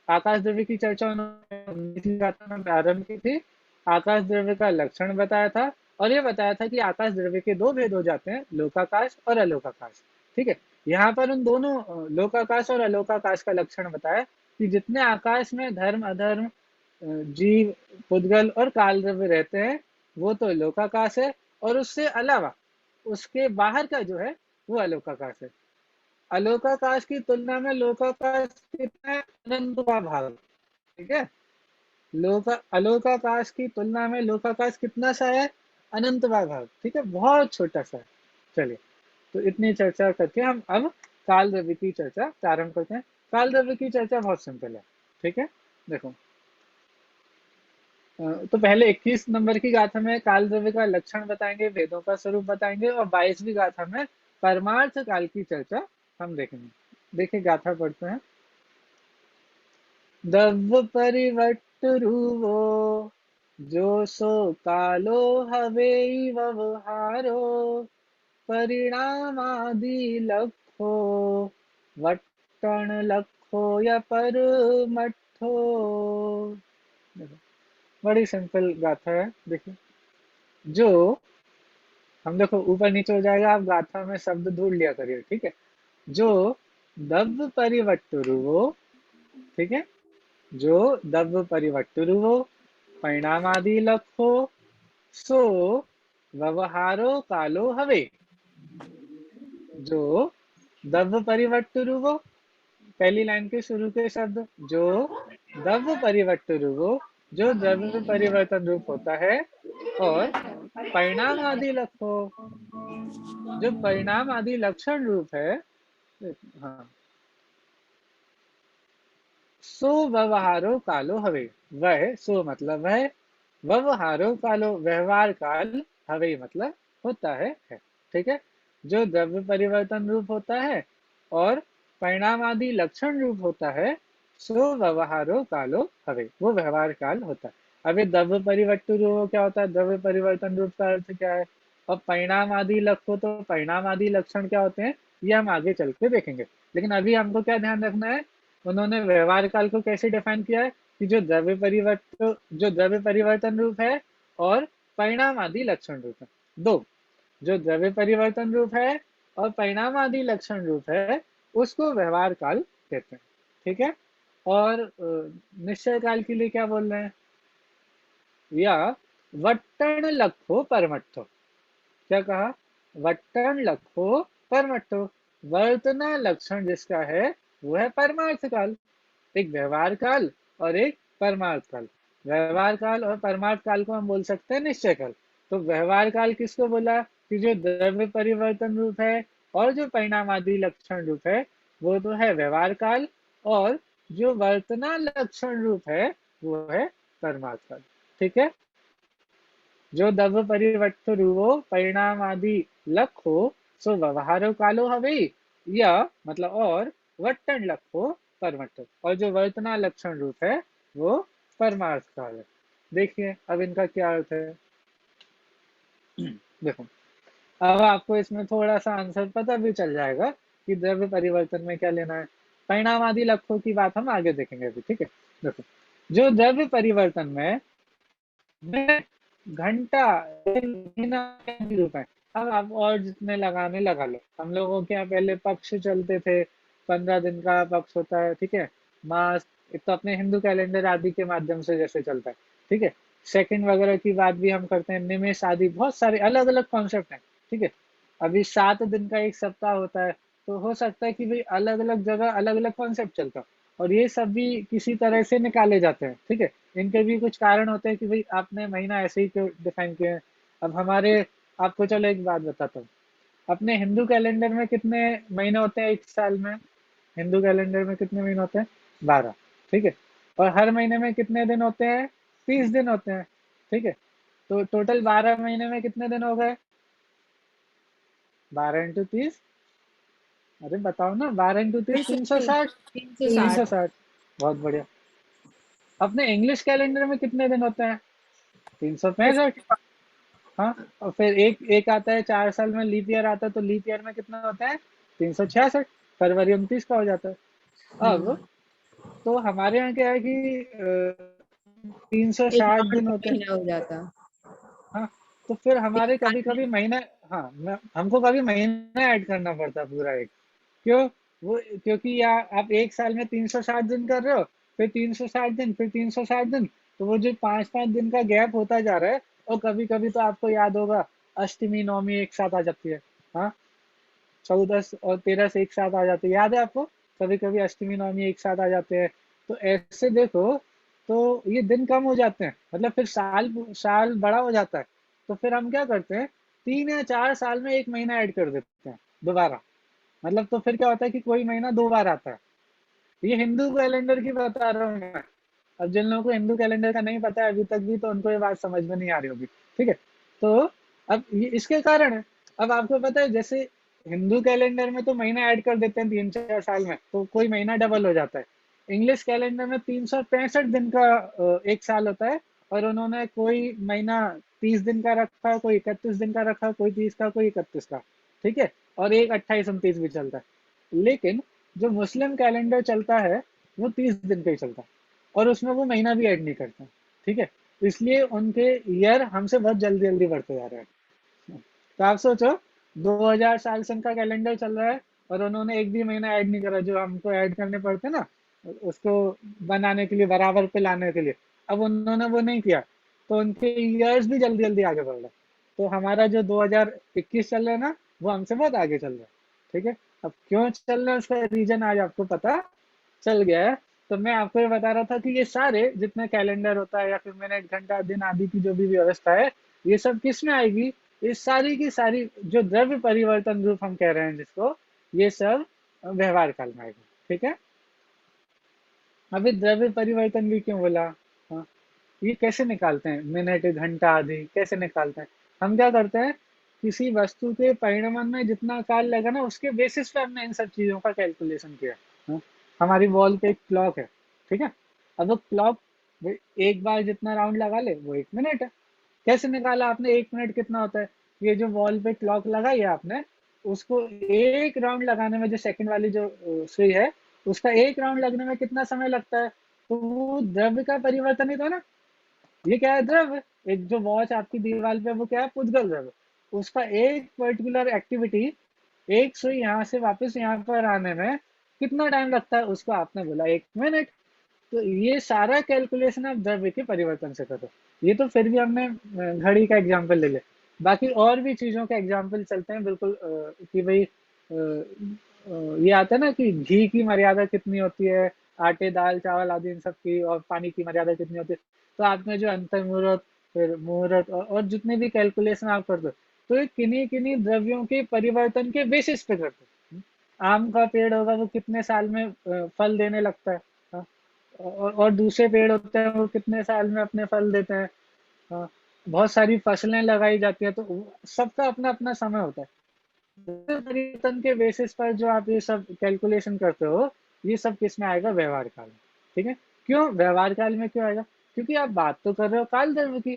आकाश द्रव्य की चर्चा उन्होंने प्रारंभ की थी। आकाश द्रव्य का लक्षण बताया था, और ये बताया था कि आकाश द्रव्य के दो भेद हो जाते हैं, लोकाकाश और अलोकाकाश। ठीक है, यहाँ पर उन दोनों लोकाकाश और अलोकाकाश का लक्षण बताया कि जितने आकाश में धर्म अधर्म, जीव, पुद्गल और काल द्रव्य रहते हैं, वो तो लोकाकाश है, और उससे अलावा उसके बाहर का जो है वो अलोकाकाश है। अलोकाकाश की तुलना में लोकाकाश कितना है? अनंतवा भाग। ठीक है, अलोकाकाश की तुलना में लोकाकाश कितना सा है? अनंतवा भाग। ठीक है, बहुत छोटा सा है। चलिए, तो इतनी चर्चा करके हम अब काल द्रव्य की चर्चा प्रारंभ करते हैं। काल द्रव्य की चर्चा बहुत सिंपल है। ठीक है, देखो, तो पहले 21 नंबर की गाथा में काल द्रव्य का लक्षण बताएंगे, वेदों का स्वरूप बताएंगे, और 22वीं गाथा में परमार्थ काल की चर्चा हम देखेंगे। देखिए, गाथा पढ़ते हैं। द्रव्य परिवर्त रूवो, जो सो कालो हवे व्यवहारो, परिणामादि लखो, वट्टन लखो या परमठो। बड़ी सिंपल गाथा है। देखिए, जो हम, देखो ऊपर नीचे हो जाएगा, आप गाथा में शब्द ढूंढ लिया करिए। ठीक है, जो दब्ब परिवट्टुरुवो, ठीक है, जो दब्ब परिवट्टुरुवो, परिणामादि लखो, सो व्यवहारो कालो हवे। जो दब्ब परिवट्टुरुवो, पहली लाइन के शुरू के शब्द, जो द्रव्य परिवर्तन, जो द्रव्य परिवर्तन रूप होता है, और परिणाम आदि लखो, जो परिणाम आदि लक्षण रूप है। हाँ, सो व्यवहारो कालो हवे, वह, सो मतलब वह, व्यवहारो कालो व्यवहार काल, हवे मतलब होता है। ठीक है, जो द्रव्य परिवर्तन रूप होता है और परिणाम आदि लक्षण रूप होता है, सो व्यवहारो कालो हवे, वो व्यवहार काल होता है। अभी द्रव्य परिवर्तन रूप क्या होता है? द्रव्य परिवर्तन रूप का अर्थ क्या है? और परिणाम आदि लक्ष्य, तो परिणाम आदि लक्षण क्या होते हैं, ये हम आगे चल के देखेंगे। लेकिन अभी हमको क्या ध्यान रखना है, उन्होंने व्यवहार काल को कैसे डिफाइन किया है कि जो द्रव्य परिवर्तन रूप है और परिणाम आदि लक्षण रूप है, दो, जो द्रव्य परिवर्तन रूप है और परिणाम आदि लक्षण रूप है, उसको व्यवहार काल कहते हैं। ठीक है, और निश्चय काल के लिए क्या बोल रहे हैं? या वट्टन लखो परमट्ठो। क्या कहा? वट्टन लखो परमट्ठो, वर्तना लक्षण जिसका है वो है परमार्थ काल, एक व्यवहार काल और एक परमार्थ काल। व्यवहार काल और परमार्थ काल को हम बोल सकते हैं निश्चय काल। तो व्यवहार काल किसको बोला कि जो द्रव्य परिवर्तन रूप है और जो परिणामादि लक्षण रूप है वो तो है व्यवहार काल, और जो वर्तना लक्षण रूप है वो है परमार्थ काल। ठीक है, जो द्रव्य परिवर्तन रूपो परिणाम आदि लखो सो व्यवहारो कालो हवे, या मतलब और वर्तन लखो परमत्व, और जो वर्तना लक्षण रूप है वो परमार्थ काल है। देखिए अब इनका क्या अर्थ है। देखो अब आपको इसमें थोड़ा सा आंसर पता भी चल जाएगा कि द्रव्य परिवर्तन में क्या लेना है। परिणाम आदि लक्ष्यों की बात हम आगे देखेंगे अभी। ठीक है, देखो जो द्रव्य परिवर्तन में घंटा महीना रूप है, अब आप और जितने लगाने लगा लो। हम लोगों के यहाँ पहले पक्ष चलते थे, 15 दिन का पक्ष होता है। ठीक है, मास एक तो अपने हिंदू कैलेंडर आदि के माध्यम से जैसे चलता है। ठीक है, सेकंड वगैरह की बात भी हम करते हैं, निमेष आदि बहुत सारे अलग अलग कॉन्सेप्ट हैं। ठीक है, अभी 7 दिन का एक सप्ताह होता है, तो हो सकता है कि भाई अलग अलग जगह अलग अलग कॉन्सेप्ट चलता है, और ये सब भी किसी तरह से निकाले जाते हैं। ठीक है, इनके भी कुछ कारण होते हैं कि भाई आपने महीना ऐसे ही क्यों डिफाइन किया है। अब हमारे आपको चलो एक बात बताता हूँ, अपने हिंदू कैलेंडर में कितने महीने होते हैं एक साल में? हिंदू कैलेंडर में कितने महीने होते हैं? 12। ठीक है, और हर महीने में कितने दिन होते हैं? 30 दिन होते हैं। ठीक है, तो टोटल 12 महीने में कितने दिन हो गए? 12 इंटू 30, अरे बताओ ना, 12 इंटू 30 360। 360, बहुत बढ़िया। अपने इंग्लिश कैलेंडर में कितने दिन होते हैं? 365। हाँ, और फिर एक आता है 4 साल में, लीप ईयर आता है, तो लीप ईयर में कितना होता है? 366। फरवरी 29 का हो जाता है। अब तो हमारे यहाँ क्या है कि 360 दिन होते हैं। हो जाता। हाँ, तो फिर हमारे कभी कभी महीना, हाँ हमको कभी महीना ऐड करना पड़ता है पूरा एक। क्यों? वो क्योंकि या आप एक साल में 360 दिन कर रहे हो, फिर 360 दिन, फिर 360 दिन, तो वो जो 5-5 दिन का गैप होता जा रहा है। और कभी कभी तो आपको याद होगा अष्टमी नवमी एक साथ आ जाती है। हाँ, 14 और 13 से एक साथ आ जाते हैं, याद है आपको? कभी कभी अष्टमी नवमी एक साथ आ जाते हैं। तो ऐसे देखो तो ये दिन कम हो जाते हैं, मतलब फिर साल साल बड़ा हो जाता है। तो फिर हम क्या करते हैं, 3 या 4 साल में एक महीना ऐड कर देते हैं दोबारा। मतलब तो फिर क्या होता है कि कोई महीना 2 बार आता है। ये हिंदू कैलेंडर की बता रहा हूँ मैं। अब जिन लोगों को हिंदू कैलेंडर का नहीं पता है अभी तक भी, तो उनको ये बात समझ में नहीं आ रही होगी। ठीक है, तो अब ये इसके कारण है। अब आपको पता है जैसे हिंदू कैलेंडर में तो महीना ऐड कर देते हैं 3-4 साल में, तो कोई महीना डबल हो जाता है। इंग्लिश कैलेंडर में 365 दिन का एक साल होता है, और उन्होंने कोई महीना 30 दिन का रखा, कोई 31 दिन का रखा, कोई 30 का, कोई 31 का। ठीक है, और एक 28-29 भी चलता है। लेकिन जो मुस्लिम कैलेंडर चलता है वो 30 दिन का ही चलता है, और उसमें वो महीना भी ऐड नहीं करते। ठीक है, इसलिए उनके ईयर हमसे बहुत जल्दी जल्दी बढ़ते जा रहे हैं। तो आप सोचो 2000 साल से उनका कैलेंडर चल रहा है, और उन्होंने एक भी महीना ऐड नहीं करा जो हमको ऐड करने पड़ते ना उसको बनाने के लिए, बराबर पे लाने के लिए। अब उन्होंने वो नहीं किया, तो उनके ईयर्स भी जल्दी जल्दी आगे बढ़ रहे हैं। तो हमारा जो 2021 चल रहा है ना, वो हमसे बहुत आगे चल रहा है। ठीक है, अब क्यों चल रहा है उसका रीजन आज आपको पता चल गया है। तो मैं आपको ये बता रहा था कि ये सारे जितने कैलेंडर होता है या फिर मिनट घंटा दिन आदि की जो भी व्यवस्था है, ये सब किस में आएगी? ये सारी की सारी जो द्रव्य परिवर्तन रूप हम कह रहे हैं जिसको, ये सब व्यवहार काल में आएगा। ठीक है, अभी द्रव्य परिवर्तन भी क्यों बोला? हाँ, ये कैसे निकालते हैं? मिनट घंटा आदि कैसे निकालते हैं? हम क्या करते हैं, किसी वस्तु के परिणमन में जितना काल लगा ना, उसके बेसिस पे हमने इन सब चीजों का कैलकुलेशन किया। हाँ? हमारी वॉल पे एक क्लॉक है। ठीक है, अब वो क्लॉक एक बार जितना राउंड लगा ले वो 1 मिनट है। कैसे निकाला आपने 1 मिनट कितना होता है? ये जो वॉल पे क्लॉक लगाई है आपने, उसको एक राउंड लगाने में, जो सेकंड वाली जो सुई है, उसका एक राउंड लगने में कितना समय लगता है? तो वो द्रव्य का परिवर्तन ही था ना। ये क्या है? द्रव्य। एक जो वॉच आपकी दीवार पे, वो क्या है? पुद्गल द्रव्य। उसका एक पर्टिकुलर एक्टिविटी, एक सुई यहाँ से वापस यहाँ पर आने में कितना टाइम लगता है, उसको आपने बोला 1 मिनट। तो ये सारा कैलकुलेशन आप द्रव्य के परिवर्तन से करो। ये तो फिर भी हमने घड़ी का एग्जाम्पल ले ले, बाकी और भी चीजों का एग्जाम्पल चलते हैं बिल्कुल। कि भाई ये आता है ना कि घी की मर्यादा कितनी होती है, आटे, दाल, चावल आदि इन सब की और पानी की मर्यादा कितनी होती है। तो आपने जो अंतर मुहूर्त, फिर मुहूर्त और जितने भी कैलकुलेशन आप करते हो, तो ये किन्हीं किन्हीं द्रव्यों के परिवर्तन के बेसिस पे करते हो। आम का पेड़ होगा, वो कितने साल में फल देने लगता है, हाँ? और दूसरे पेड़ होते हैं, वो कितने साल में अपने फल देते हैं। हाँ, बहुत सारी फसलें लगाई जाती है, तो सबका अपना अपना समय होता है। परिवर्तन के बेसिस पर जो आप ये सब कैलकुलेशन करते हो, ये सब किस में आएगा? व्यवहार काल में। ठीक है, क्यों व्यवहार काल में क्यों आएगा? क्योंकि आप बात तो कर रहे हो काल द्रव्य की।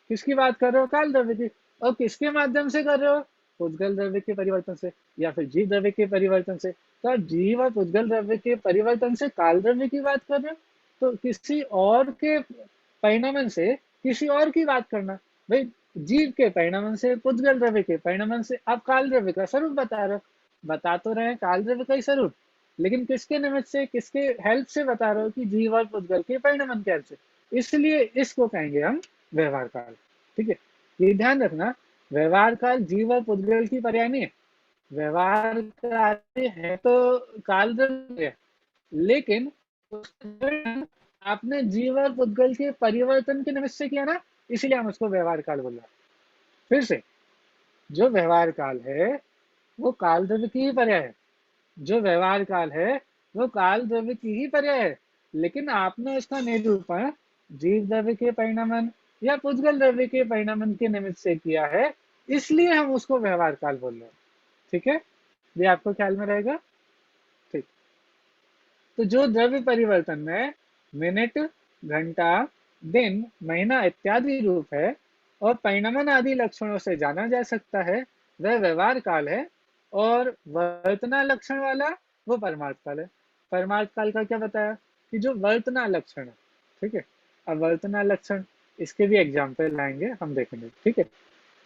किसकी बात कर रहे हो? काल द्रव्य की। और किसके माध्यम से कर रहे हो? पुद्गल द्रव्य के परिवर्तन से या फिर जीव द्रव्य के परिवर्तन से। तो आप जीव और पुद्गल द्रव्य के परिवर्तन से काल द्रव्य की बात कर रहे हो, तो किसी और के परिणमन से किसी और की बात करना। भाई, जीव के परिणमन से, पुद्गल द्रव्य के परिणमन से आप काल द्रव्य का स्वरूप बता रहे हो। बता तो रहे हैं काल द्रव्य का ही स्वरूप, लेकिन किसके निमित्त से, किसके हेल्प से बता रहे हो? कि जीव और पुद्गल के परिणमन के हेल्प से। इसलिए इसको कहेंगे हम व्यवहार काल। ठीक है, ये ध्यान रखना, व्यवहार काल जीव और पुद्गल की पर्याय नहीं है। व्यवहार काल है तो काल द्रव्य, लेकिन आपने जीव और पुद्गल के परिवर्तन के निमित्त से किया ना, इसीलिए हम उसको व्यवहार काल बोल रहे हैं। फिर से, जो व्यवहार काल है वो काल द्रव्य की ही पर्याय है। जो व्यवहार काल है वो काल द्रव्य की ही पर्याय है, लेकिन आपने उसका निरूपण जीव द्रव्य के परिणमन या पुद्गल द्रव्य के परिणमन के निमित्त से किया है, इसलिए हम उसको व्यवहार काल बोल रहे हैं। ठीक है, ये आपको ख्याल में रहेगा। ठीक, तो जो द्रव्य परिवर्तन में मिनट, घंटा, दिन, महीना इत्यादि रूप है और परिणमन आदि लक्षणों से जाना जा सकता है, वह व्यवहार काल है। और वर्तना लक्षण वाला वो परमार्थ काल है। परमार्थ काल का क्या बताया? कि जो वर्तना लक्षण है। ठीक है, अब वर्तना लक्षण, इसके भी एग्जाम्पल लाएंगे, हम देखेंगे। ठीक है,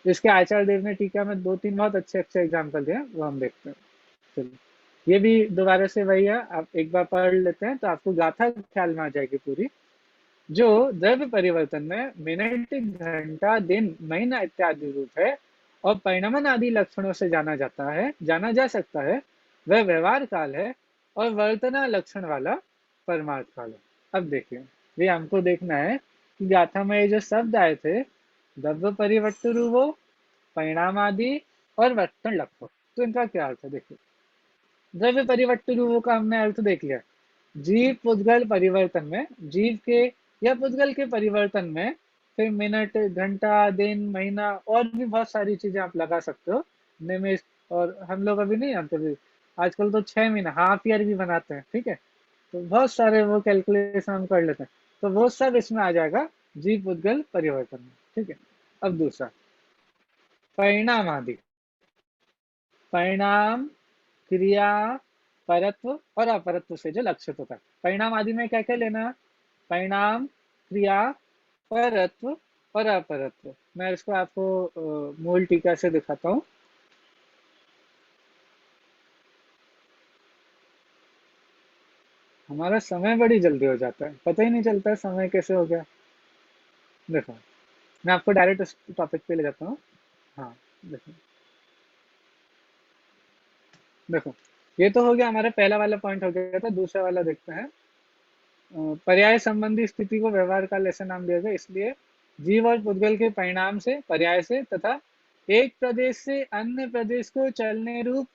इसके आचार्य देव ने टीका में 2-3 बहुत अच्छे अच्छे एग्जाम्पल दिए, वो हम देखते हैं। चलिए, ये भी दोबारा से वही है, आप एक बार पढ़ लेते हैं तो आपको गाथा ख्याल में आ जाएगी पूरी। जो द्रव्य परिवर्तन में मिनट, घंटा, दिन, महीना इत्यादि रूप है और परिणमन आदि लक्षणों से जाना जा सकता है, वह व्यवहार काल है। और वर्तना लक्षण वाला परमार्थ काल है। अब देखिए, ये हमको देखना है कि गाथा में ये जो शब्द आए थे, द्रव्य परिवर्तन, परिणाम आदि और वर्तन लक्षण, तो इनका क्या अर्थ है? देखिए, द्रव्य परिवर्तन का हमने अर्थ देख लिया। जीव पुद्गल परिवर्तन में, जीव के या पुद्गल के परिवर्तन में फिर मिनट, घंटा, दिन, महीना और भी बहुत सारी चीजें आप लगा सकते हो, निमिष। और हम लोग अभी नहीं जानते भी, आजकल तो 6 महीना हाफ ईयर भी बनाते हैं। ठीक है, तो बहुत सारे वो कैलकुलेशन हम कर लेते हैं, तो वो सब इसमें आ जाएगा जीव पुद्गल परिवर्तन में। ठीक है, अब दूसरा परिणाम आदि। परिणाम क्रिया, परत्व और अपरत्व से जो लक्षित होता है। परिणाम आदि में क्या क्या लेना? परिणाम, क्रिया, परत्व और अपरत्व। मैं इसको आपको मूल टीका से दिखाता हूँ। हमारा समय बड़ी जल्दी हो जाता है, पता ही नहीं चलता है समय कैसे हो गया। देखो, मैं आपको डायरेक्ट इस टॉपिक पे ले जाता हूँ। हाँ, देखो, ये तो हो गया, हमारा पहला वाला पॉइंट हो गया था। दूसरा वाला देखते हैं। पर्याय संबंधी स्थिति को व्यवहार काल ऐसा नाम दिया गया, इसलिए जीव और पुद्गल के परिणाम से, पर्याय से तथा एक प्रदेश से अन्य प्रदेश को चलने रूप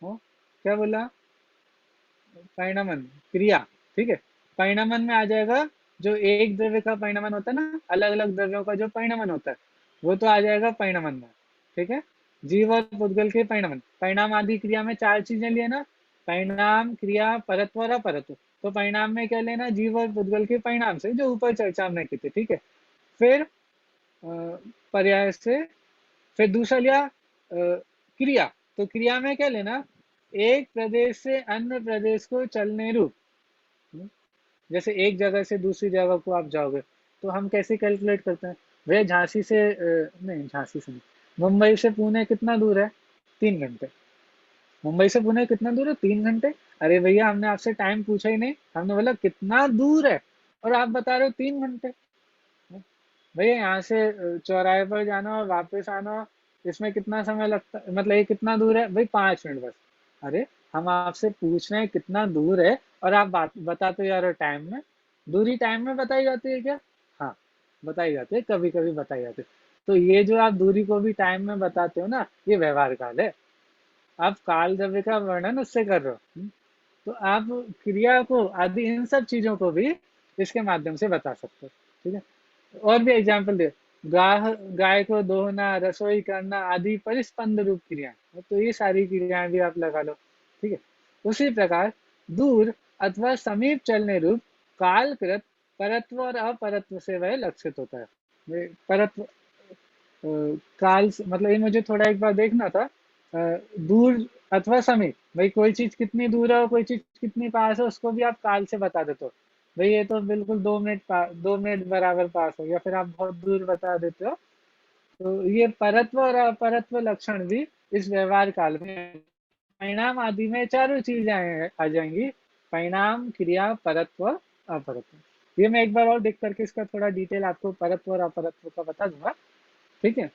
क्या बोला? परिणमन, क्रिया। ठीक है, परिणमन में आ जाएगा जो एक द्रव्य का परिणमन होता है ना, अलग अलग द्रव्यों का जो परिणमन होता है, वो तो आ जाएगा परिणमन में। ठीक है, जीव और पुद्गल के परिणमन, परिणाम आदि क्रिया में 4 चीजें लिए ना, परिणाम, क्रिया, परत्व और अपरत्व। तो परिणाम में क्या लेना? जीव और पुद्गल के परिणाम से, जो ऊपर चर्चा हमने की थी। ठीक है, फिर पर्याय से, फिर दूसरा लिया क्रिया। तो क्रिया में क्या लेना? एक प्रदेश से अन्य प्रदेश को चलने रूप। जैसे एक जगह से दूसरी जगह को आप जाओगे, तो हम कैसे कैलकुलेट करते हैं? वे झांसी से नहीं, झांसी से नहीं, मुंबई से पुणे कितना दूर है? 3 घंटे। मुंबई से पुणे कितना दूर है? 3 घंटे। अरे भैया, हमने आपसे टाइम पूछा ही नहीं, हमने बोला कितना दूर है, और आप बता रहे हो 3 घंटे। भैया, यहाँ से चौराहे पर जाना और वापस आना, इसमें कितना समय लगता है? मतलब ये कितना दूर है? भाई 5 मिनट बस। अरे हम आपसे पूछ रहे हैं कितना दूर है और आप बताते जा रहे हो टाइम में। दूरी टाइम में बताई जाती है क्या? हाँ, बताई जाती है, कभी कभी बताई जाती है। तो ये जो आप दूरी को भी टाइम में बताते हो ना, ये व्यवहार काल है। आप काल द्रव्य का वर्णन उससे कर रहे हो। तो आप क्रिया को आदि इन सब चीजों को भी इसके माध्यम से बता सकते हो। ठीक है, और भी एग्जाम्पल दे, गाय को दोहना, रसोई करना आदि परिस्पंद रूप क्रियाएं, तो ये सारी क्रियाएं भी आप लगा लो। ठीक है, उसी प्रकार दूर अथवा समीप चलने रूप कालकृत परत्व और अपरत्व से वह लक्षित होता है। परत्व काल मतलब ये मुझे थोड़ा एक बार देखना था। दूर अथवा समीप, भाई कोई चीज कितनी दूर है और कोई चीज कितनी पास है उसको भी आप काल से बता देते हो। भाई ये तो बिल्कुल 2 मिनट बराबर पास हो, या फिर आप बहुत दूर बता देते हो। तो ये परत्व और अपरत्व लक्षण भी इस व्यवहार काल में, परिणाम आदि में चारों चीजें आ जाएंगी, परिणाम, क्रिया, परत्व, अपरत्व। ये मैं एक बार और देख करके इसका थोड़ा डिटेल आपको परत्व और अपरत्व का बता दूंगा। ठीक है,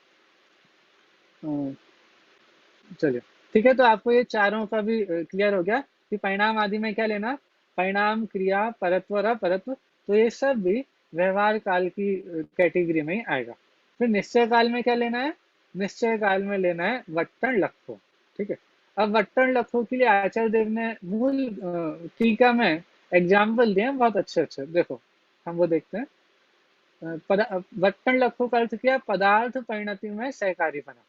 चलिए ठीक है। तो आपको ये चारों का भी क्लियर हो गया कि परिणाम आदि में क्या लेना, परिणाम, क्रिया, परत्व और अपरत्व। तो ये सब भी व्यवहार काल की कैटेगरी में ही आएगा। फिर निश्चय काल में क्या लेना है, निश्चय काल में लेना है वट्टन लक्ष्य। ठीक है, अब वट्टन लक्ष्य के लिए आचार्य देव ने मूल टीका में एग्जाम्पल दिए हैं बहुत अच्छे अच्छे। देखो हम वो देखते हैं। वट्टन लक्ष्य का अर्थ किया पदार्थ परिणति में सहकारी बना।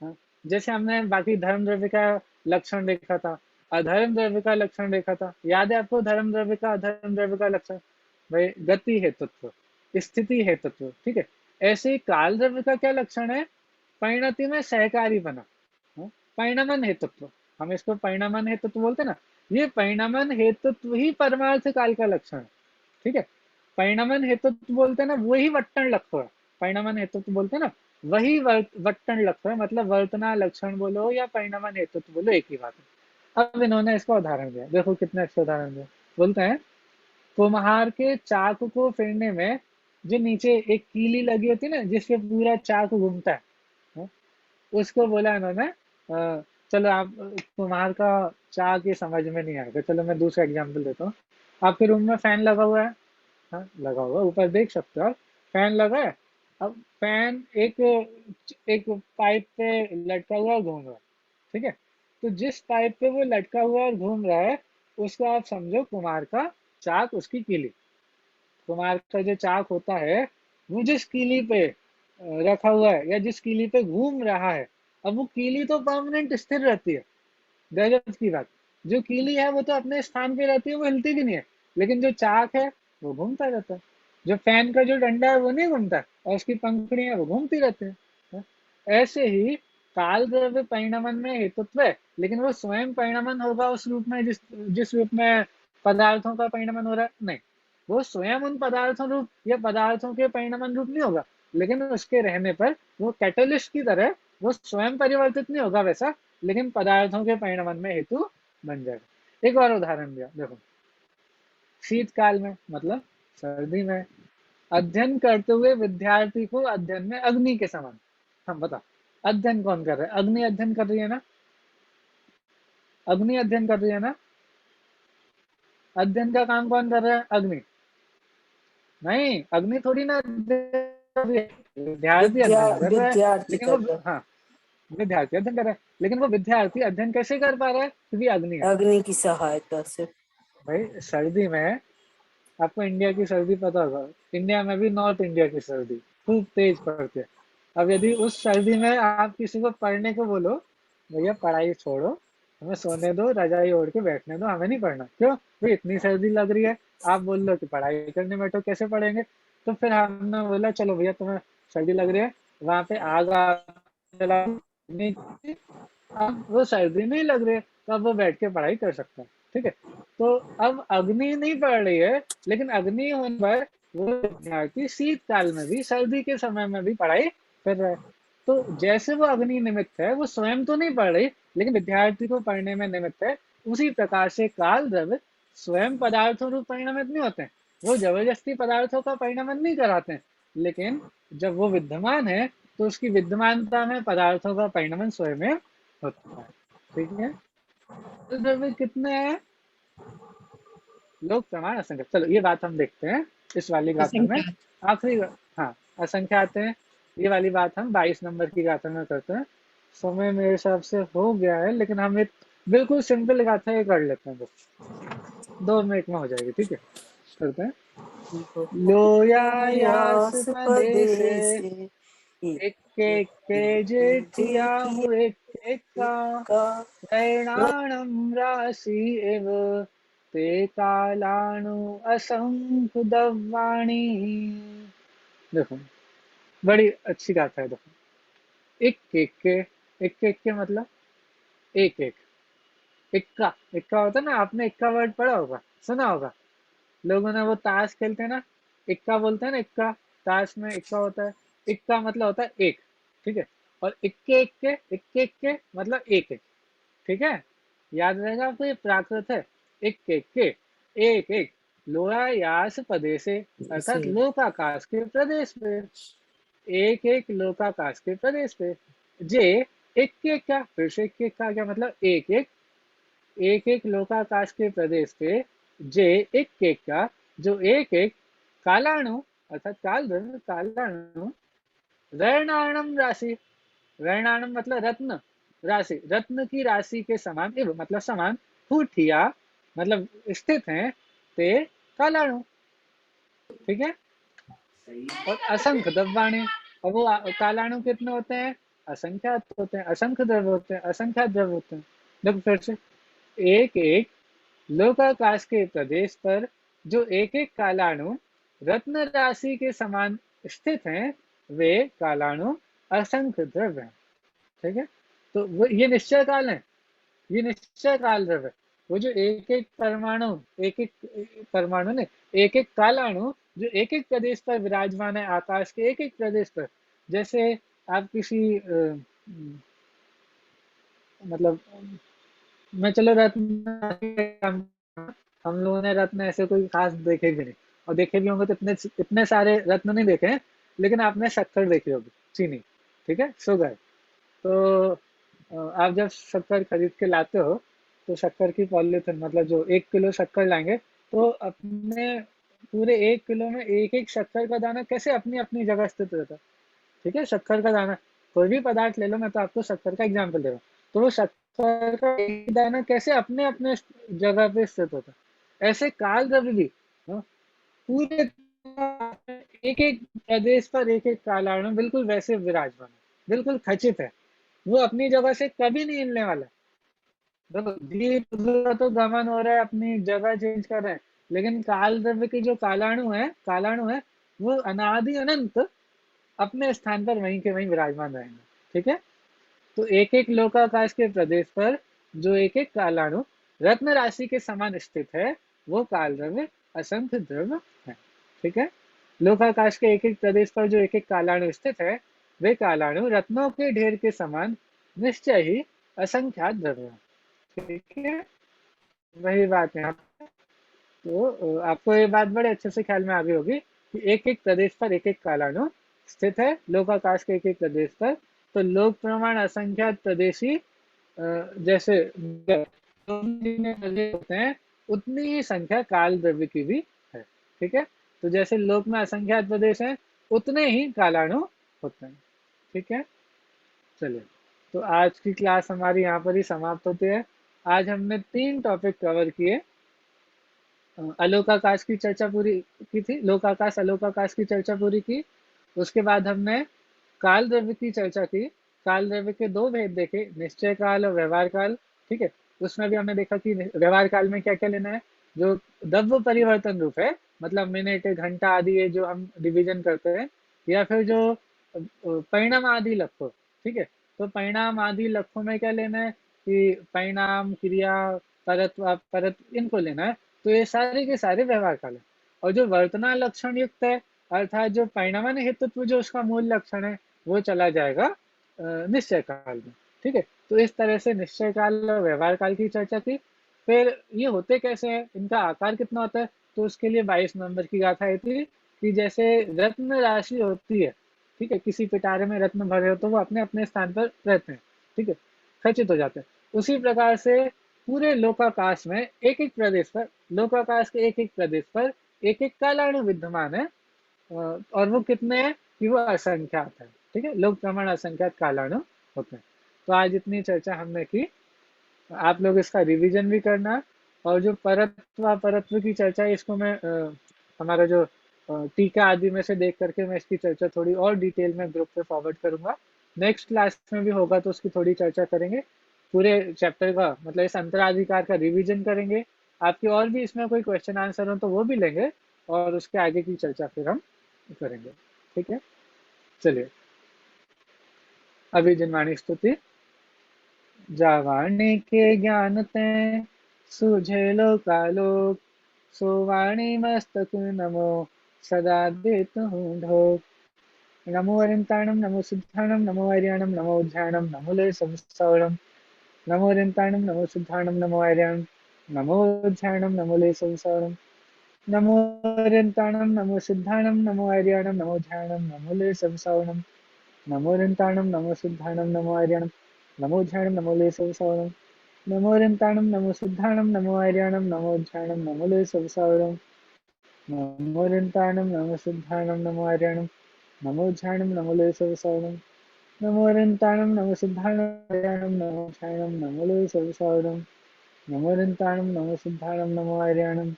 हाँ, जैसे हमने बाकी धर्म द्रव्य का लक्षण देखा था, अधर्म द्रव्य का लक्षण देखा था, याद है आपको धर्म द्रव्य का अधर्म द्रव्य का लक्षण? भाई गति हेतुत्व, स्थिति हेतुत्व। ठीक है, ऐसे ही काल द्रव्य का क्या लक्षण है, परिणति में सहकारी बना, परिणमन हेतुत्व। हम इसको परिणमन हेतुत्व बोलते ना, ये परिणमन हेतुत्व ही परमार्थ काल का लक्षण है। ठीक है, परिणमन हेतुत्व बोलते ना वही वट्टन लक्ष्य है। परिणमन हेतुत्व बोलते ना वही वट्टन लक्ष्य है, मतलब वर्तना लक्षण बोलो या परिणमन हेतुत्व बोलो, एक ही बात है। अब इन्होंने इसका उदाहरण दिया, देखो कितने अच्छे उदाहरण दिया। बोलते हैं कुम्हार के चाक को फेरने में जो नीचे एक कीली लगी होती है ना, जिससे पूरा चाक घूमता है, उसको बोला इन्होंने चलो आप, कुम्हार का चाक ये समझ में नहीं आएगा, चलो मैं दूसरा एग्जाम्पल देता हूँ। आपके रूम में फैन लगा हुआ है, हाँ लगा हुआ, ऊपर देख सकते हो आप, फैन लगा है। अब फैन एक एक पाइप पे लटका हुआ और घूम रहा है। ठीक है, तो जिस पाइप पे वो लटका हुआ और घूम रहा है उसको आप समझो कुम्हार का चाक, उसकी कीली। कुम्हार का जो चाक होता है वो जिस कीली पे रखा हुआ है या जिस कीली पे घूम रहा है, अब वो कीली तो परमानेंट स्थिर रहती है। गजब की बात, जो कीली है वो तो अपने स्थान पे रहती है, वो हिलती भी नहीं है, लेकिन जो चाक है वो घूमता रहता है। जो फैन का जो डंडा है वो नहीं घूमता और उसकी पंखुड़ियां वो घूमती रहती है। ऐसे ही काल द्रव्य परिणमन में हेतुत्व है, लेकिन वो स्वयं परिणमन होगा उस रूप में जिस रूप में पदार्थों का परिणमन हो रहा है, नहीं। वो स्वयं उन पदार्थों रूप या पदार्थों के परिणमन रूप नहीं होगा, लेकिन उसके रहने पर वो कैटलिस्ट की तरह वो स्वयं परिवर्तित नहीं होगा वैसा, लेकिन पदार्थों के परिणमन में हेतु बन जाएगा। एक और उदाहरण दिया, देखो शीतकाल में मतलब सर्दी में अध्ययन करते हुए विद्यार्थी को अध्ययन में अग्नि के समान। हम बता, अध्ययन कौन कर रहा है? अग्नि अध्ययन कर रही है ना, अग्नि अध्ययन कर रही है ना। अध्ययन का काम कौन कर रहा है? अग्नि नहीं, अग्नि थोड़ी ना विद्यार्थी अध्ययन कर रहा है, विद्यार्थी लेकिन कर वो रहा है। हाँ विद्यार्थी अध्ययन कर रहा है, लेकिन वो विद्यार्थी अध्ययन कैसे कर पा रहा है? क्योंकि अग्नि है। अग्नि की सहायता से। भाई सर्दी में आपको इंडिया की सर्दी पता होगा, इंडिया में भी नॉर्थ इंडिया की सर्दी खूब तेज पड़ती है। अब यदि उस सर्दी में आप किसी को पढ़ने को बोलो, भैया पढ़ाई छोड़ो, हमें सोने दो, रजाई ओढ़ के बैठने दो, हमें नहीं पढ़ना। क्यों भाई? इतनी सर्दी लग रही है, आप बोल लो कि पढ़ाई करने बैठो, कैसे पढ़ेंगे? तो फिर हमने बोला चलो भैया तुम्हें सर्दी लग रही है, वहां पे आग जला, अब वो सर्दी नहीं लग रही है तो अब वो बैठ के पढ़ाई कर सकता है। ठीक है, तो अब अग्नि नहीं पढ़ रही है, लेकिन अग्नि होने पर वो विद्यार्थी शीतकाल में भी, सर्दी के समय में भी पढ़ाई कर रहा है। तो जैसे वो अग्नि निमित्त है, वो स्वयं तो नहीं पढ़ रही, लेकिन विद्यार्थी को पढ़ने में निमित्त है। उसी प्रकार से काल द्रव्य स्वयं पदार्थों रूप परिणमित नहीं होते हैं, वो जबरदस्ती पदार्थों का परिणमन नहीं कराते हैं, लेकिन जब वो विद्यमान है तो उसकी विद्यमानता में पदार्थों का परिणमन स्वयं होता है। ठीक है, द्रव्य कितने हैं? लोक प्रमाण असंख्य। चलो ये बात हम देखते हैं इस वाली गाथा में। आखिरी, हाँ असंख्य आते हैं, ये वाली बात हम 22 नंबर की गाथा में करते हैं। समय मेरे हिसाब से हो गया है, लेकिन हम एक बिल्कुल सिंपल गाथा ये कर लेते हैं, बस 2 मिनट में हो जाएगी। ठीक है, करते हैं। लोयायास पदेसे एक के जेठियाहु एक का नैणाणं राशि एव ते कालाणु असंख्य दव्वाणी। देखो बड़ी अच्छी गाथा है। देखो एक के मतलब एक एक, इक्का इक्का होता है ना, आपने इक्का वर्ड पढ़ा होगा, सुना होगा, लोगों ने वो ताश खेलते हैं ना, इक्का बोलते हैं ना, इक्का, ताश में इक्का होता है। इक्का मतलब होता है एक, ठीक है, और इक्के मतलब एक एक, ठीक है, याद रहेगा आपको, ये प्राकृत है। इक्के एक एक, लोहा यास पदेशे अर्थात लोकाकाश के प्रदेश पे, एक एक लोकाकाश के प्रदेश पे। जे इक्के का, फिर से इक्के का क्या मतलब एक एक लोकाकाश के प्रदेश पे, जे एक एक का, जो एक एक कालाणु अर्थात काल द्रव्य, कालाणु रैणाणम राशि, रैणाणम मतलब रत्न, राशि रत्न की राशि के समान, एवं मतलब समान, फूटिया मतलब स्थित हैं, ते कालाणु, ठीक है। और असंख्य द्रव्याणि, और वो कालाणु कितने होते हैं? असंख्यात होते हैं, असंख्य द्रव्य होते हैं, असंख्यात द्रव्य होते हैं। देखो फिर से, एक एक लोकाकाश के प्रदेश पर जो एक एक कालाणु रत्न राशि के समान स्थित हैं, वे कालाणु असंख्य द्रव्य हैं, ठीक है। तो वो ये निश्चय काल है, ये निश्चय काल द्रव्य, वो जो एक एक परमाणु ने एक एक कालाणु जो एक एक प्रदेश पर विराजमान है, आकाश के एक एक प्रदेश पर। जैसे आप किसी मतलब मैं चलो रत्न, हम लोगों ने रत्न ऐसे कोई खास देखे भी नहीं, और देखे भी होंगे तो इतने सारे रत्न नहीं देखे हैं, लेकिन आपने शक्कर देखी होगी, चीनी, ठीक है, शुगर। तो आप जब शक्कर खरीद के लाते हो, तो शक्कर की पॉलीथिन मतलब जो 1 किलो शक्कर लाएंगे, तो अपने पूरे 1 किलो में एक एक शक्कर का दाना कैसे अपनी अपनी जगह स्थित रहता है, ठीक है। शक्कर का दाना, कोई भी पदार्थ ले लो, मैं तो आपको शक्कर का एग्जाम्पल दे रहा हूँ, तो वो शक्कर का एक दाना कैसे अपने अपने जगह पे स्थित होता है, ऐसे काल द्रव्य भी पूरे एक एक प्रदेश पर एक एक कालाणु बिल्कुल वैसे विराजमान है, बिल्कुल खचित है, वो अपनी जगह से कभी नहीं हिलने वाला। देखो दीप तो गमन हो रहा है, अपनी जगह चेंज कर रहे हैं, लेकिन काल द्रव्य के जो कालाणु है वो अनादि अनंत अपने स्थान पर वहीं के वहीं विराजमान रहेंगे, ठीक है। तो एक एक लोकाकाश के प्रदेश पर जो एक एक कालाणु रत्न राशि के समान स्थित है, वो काल द्रव्य असंख्य द्रव्य है, ठीक है। लोकाकाश के एक एक प्रदेश पर जो एक एक कालाणु स्थित है, वे कालाणु रत्नों के ढेर के समान निश्चय ही असंख्यात द्रव्य है, ठीक है। वही बात है। तो आपको ये बात बड़े अच्छे से ख्याल में आ गई होगी कि एक एक प्रदेश पर एक एक कालाणु स्थित है, लोकाकाश के एक एक प्रदेश पर। तो लोक प्रमाण असंख्यात प्रदेशी जैसे होते हैं, उतनी ही संख्या काल द्रव्य की भी है, ठीक है। तो जैसे लोक में असंख्यात प्रदेश हैं, उतने ही कालाणु होते हैं, ठीक है। चलिए, तो आज की क्लास हमारी यहाँ पर ही समाप्त होती है। आज हमने 3 टॉपिक कवर किए। अलोकाकाश की चर्चा पूरी की थी, लोकाकाश अलोकाकाश की चर्चा पूरी की। उसके बाद हमने काल द्रव्य की चर्चा की। काल द्रव्य के 2 भेद देखे, निश्चय काल और व्यवहार काल, ठीक है। उसमें भी हमने देखा कि व्यवहार काल में क्या क्या लेना है, जो द्रव्य परिवर्तन रूप है, मतलब मिनट घंटा आदि है जो हम डिवीजन करते हैं, या फिर जो परिणाम आदि लक्ष्य, ठीक है। तो परिणाम आदि लक्ष्यों में क्या लेना है कि परिणाम, क्रिया, परत इनको लेना है। तो ये सारे के सारे व्यवहार काल है। और जो वर्तना लक्षण युक्त है, अर्थात जो परिणाम हेतुत्व जो उसका मूल लक्षण है, वो चला जाएगा निश्चय काल में, ठीक है। तो इस तरह से निश्चय काल और व्यवहार काल की चर्चा की। फिर ये होते कैसे हैं, इनका आकार कितना होता है, तो उसके लिए 22 नंबर की गाथा आई थी कि जैसे रत्न राशि होती है, ठीक है, किसी पिटारे में रत्न भरे हो तो वो अपने अपने स्थान पर रहते हैं, ठीक है, खचित हो जाते हैं। उसी प्रकार से पूरे लोकाकाश में एक एक प्रदेश पर, लोकाकाश के एक एक प्रदेश पर एक एक कालाणु विद्यमान है, और वो कितने हैं कि वो असंख्यात है। ठीक है, लोक प्रमाण असंख्यात कालाणु होते हैं। तो आज इतनी चर्चा हमने की, आप लोग इसका रिवीजन भी करना, और जो परत्व परत्व की चर्चा है इसको मैं हमारा जो टीका आदि में से देख करके मैं इसकी चर्चा थोड़ी और डिटेल में ग्रुप पे फॉरवर्ड करूंगा। नेक्स्ट क्लास में भी होगा तो उसकी थोड़ी चर्चा करेंगे, पूरे चैप्टर का मतलब इस अंतराधिकार का रिवीजन करेंगे। आपके और भी इसमें कोई क्वेश्चन आंसर हो तो वो भी लेंगे, और उसके आगे की चर्चा फिर हम करेंगे। ठीक है, चलिए अभी जनवाणी स्तुति। जावाणी के ज्ञान ते सूझे लोकालोक, सोवाणी मस्तक नमो सदा देत हूँ ढोक। नमो अरिंताणम नमो सिद्धाणम नमो आर्याणम नमो उद्यानम नमोले संसौरम। नमो अरिंताणम नमो सिद्धाणम नमो आर्याणम नमो उद्यानम नमोले संसौरम। नमो अरिंताणम नमो सिद्धाणम नमो आर्याणम नमो उद्यानम नमोले संसौरम। नमो अरिंताणम नमो सिद्धाणम नमो आर्याणम नमो उद्यानम नमोले संसौरम। नमो अरिंताणम नमो सिद्धाणम नमो आर्याणम नमो उद्यानम नमोले संसौरम। नमो अरिंताणम नमो सिद्धाणम नमो आर्याणम नमो उद्यानम नमोले संसौरम। नमो अरिंताणम नमो सिद्धाणम आर्याणम नमो उद्यानम नमोले संसौरम। नमो अरिंताणम नमो सिद्धाणम नमो आर्याणम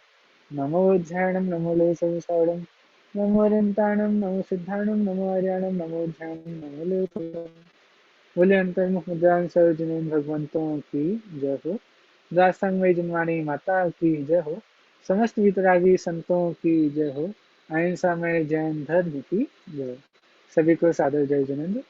नमो उद्यानम नमोले संसौरम। नमो अरिंताणम नमो सिद्धाणम नमो आर्याणम नमो उद्यानम नमोले संसौरम। बोले अंतर्मुख मुद्रान सर्वजनीन भगवंतों की जय हो। दासंग में जनवाणी माता की जय हो। समस्त वितरागी संतों की जय हो। अहिंसा में जैन धर्म की जय हो। सभी को सादर जय जिनेंद्र।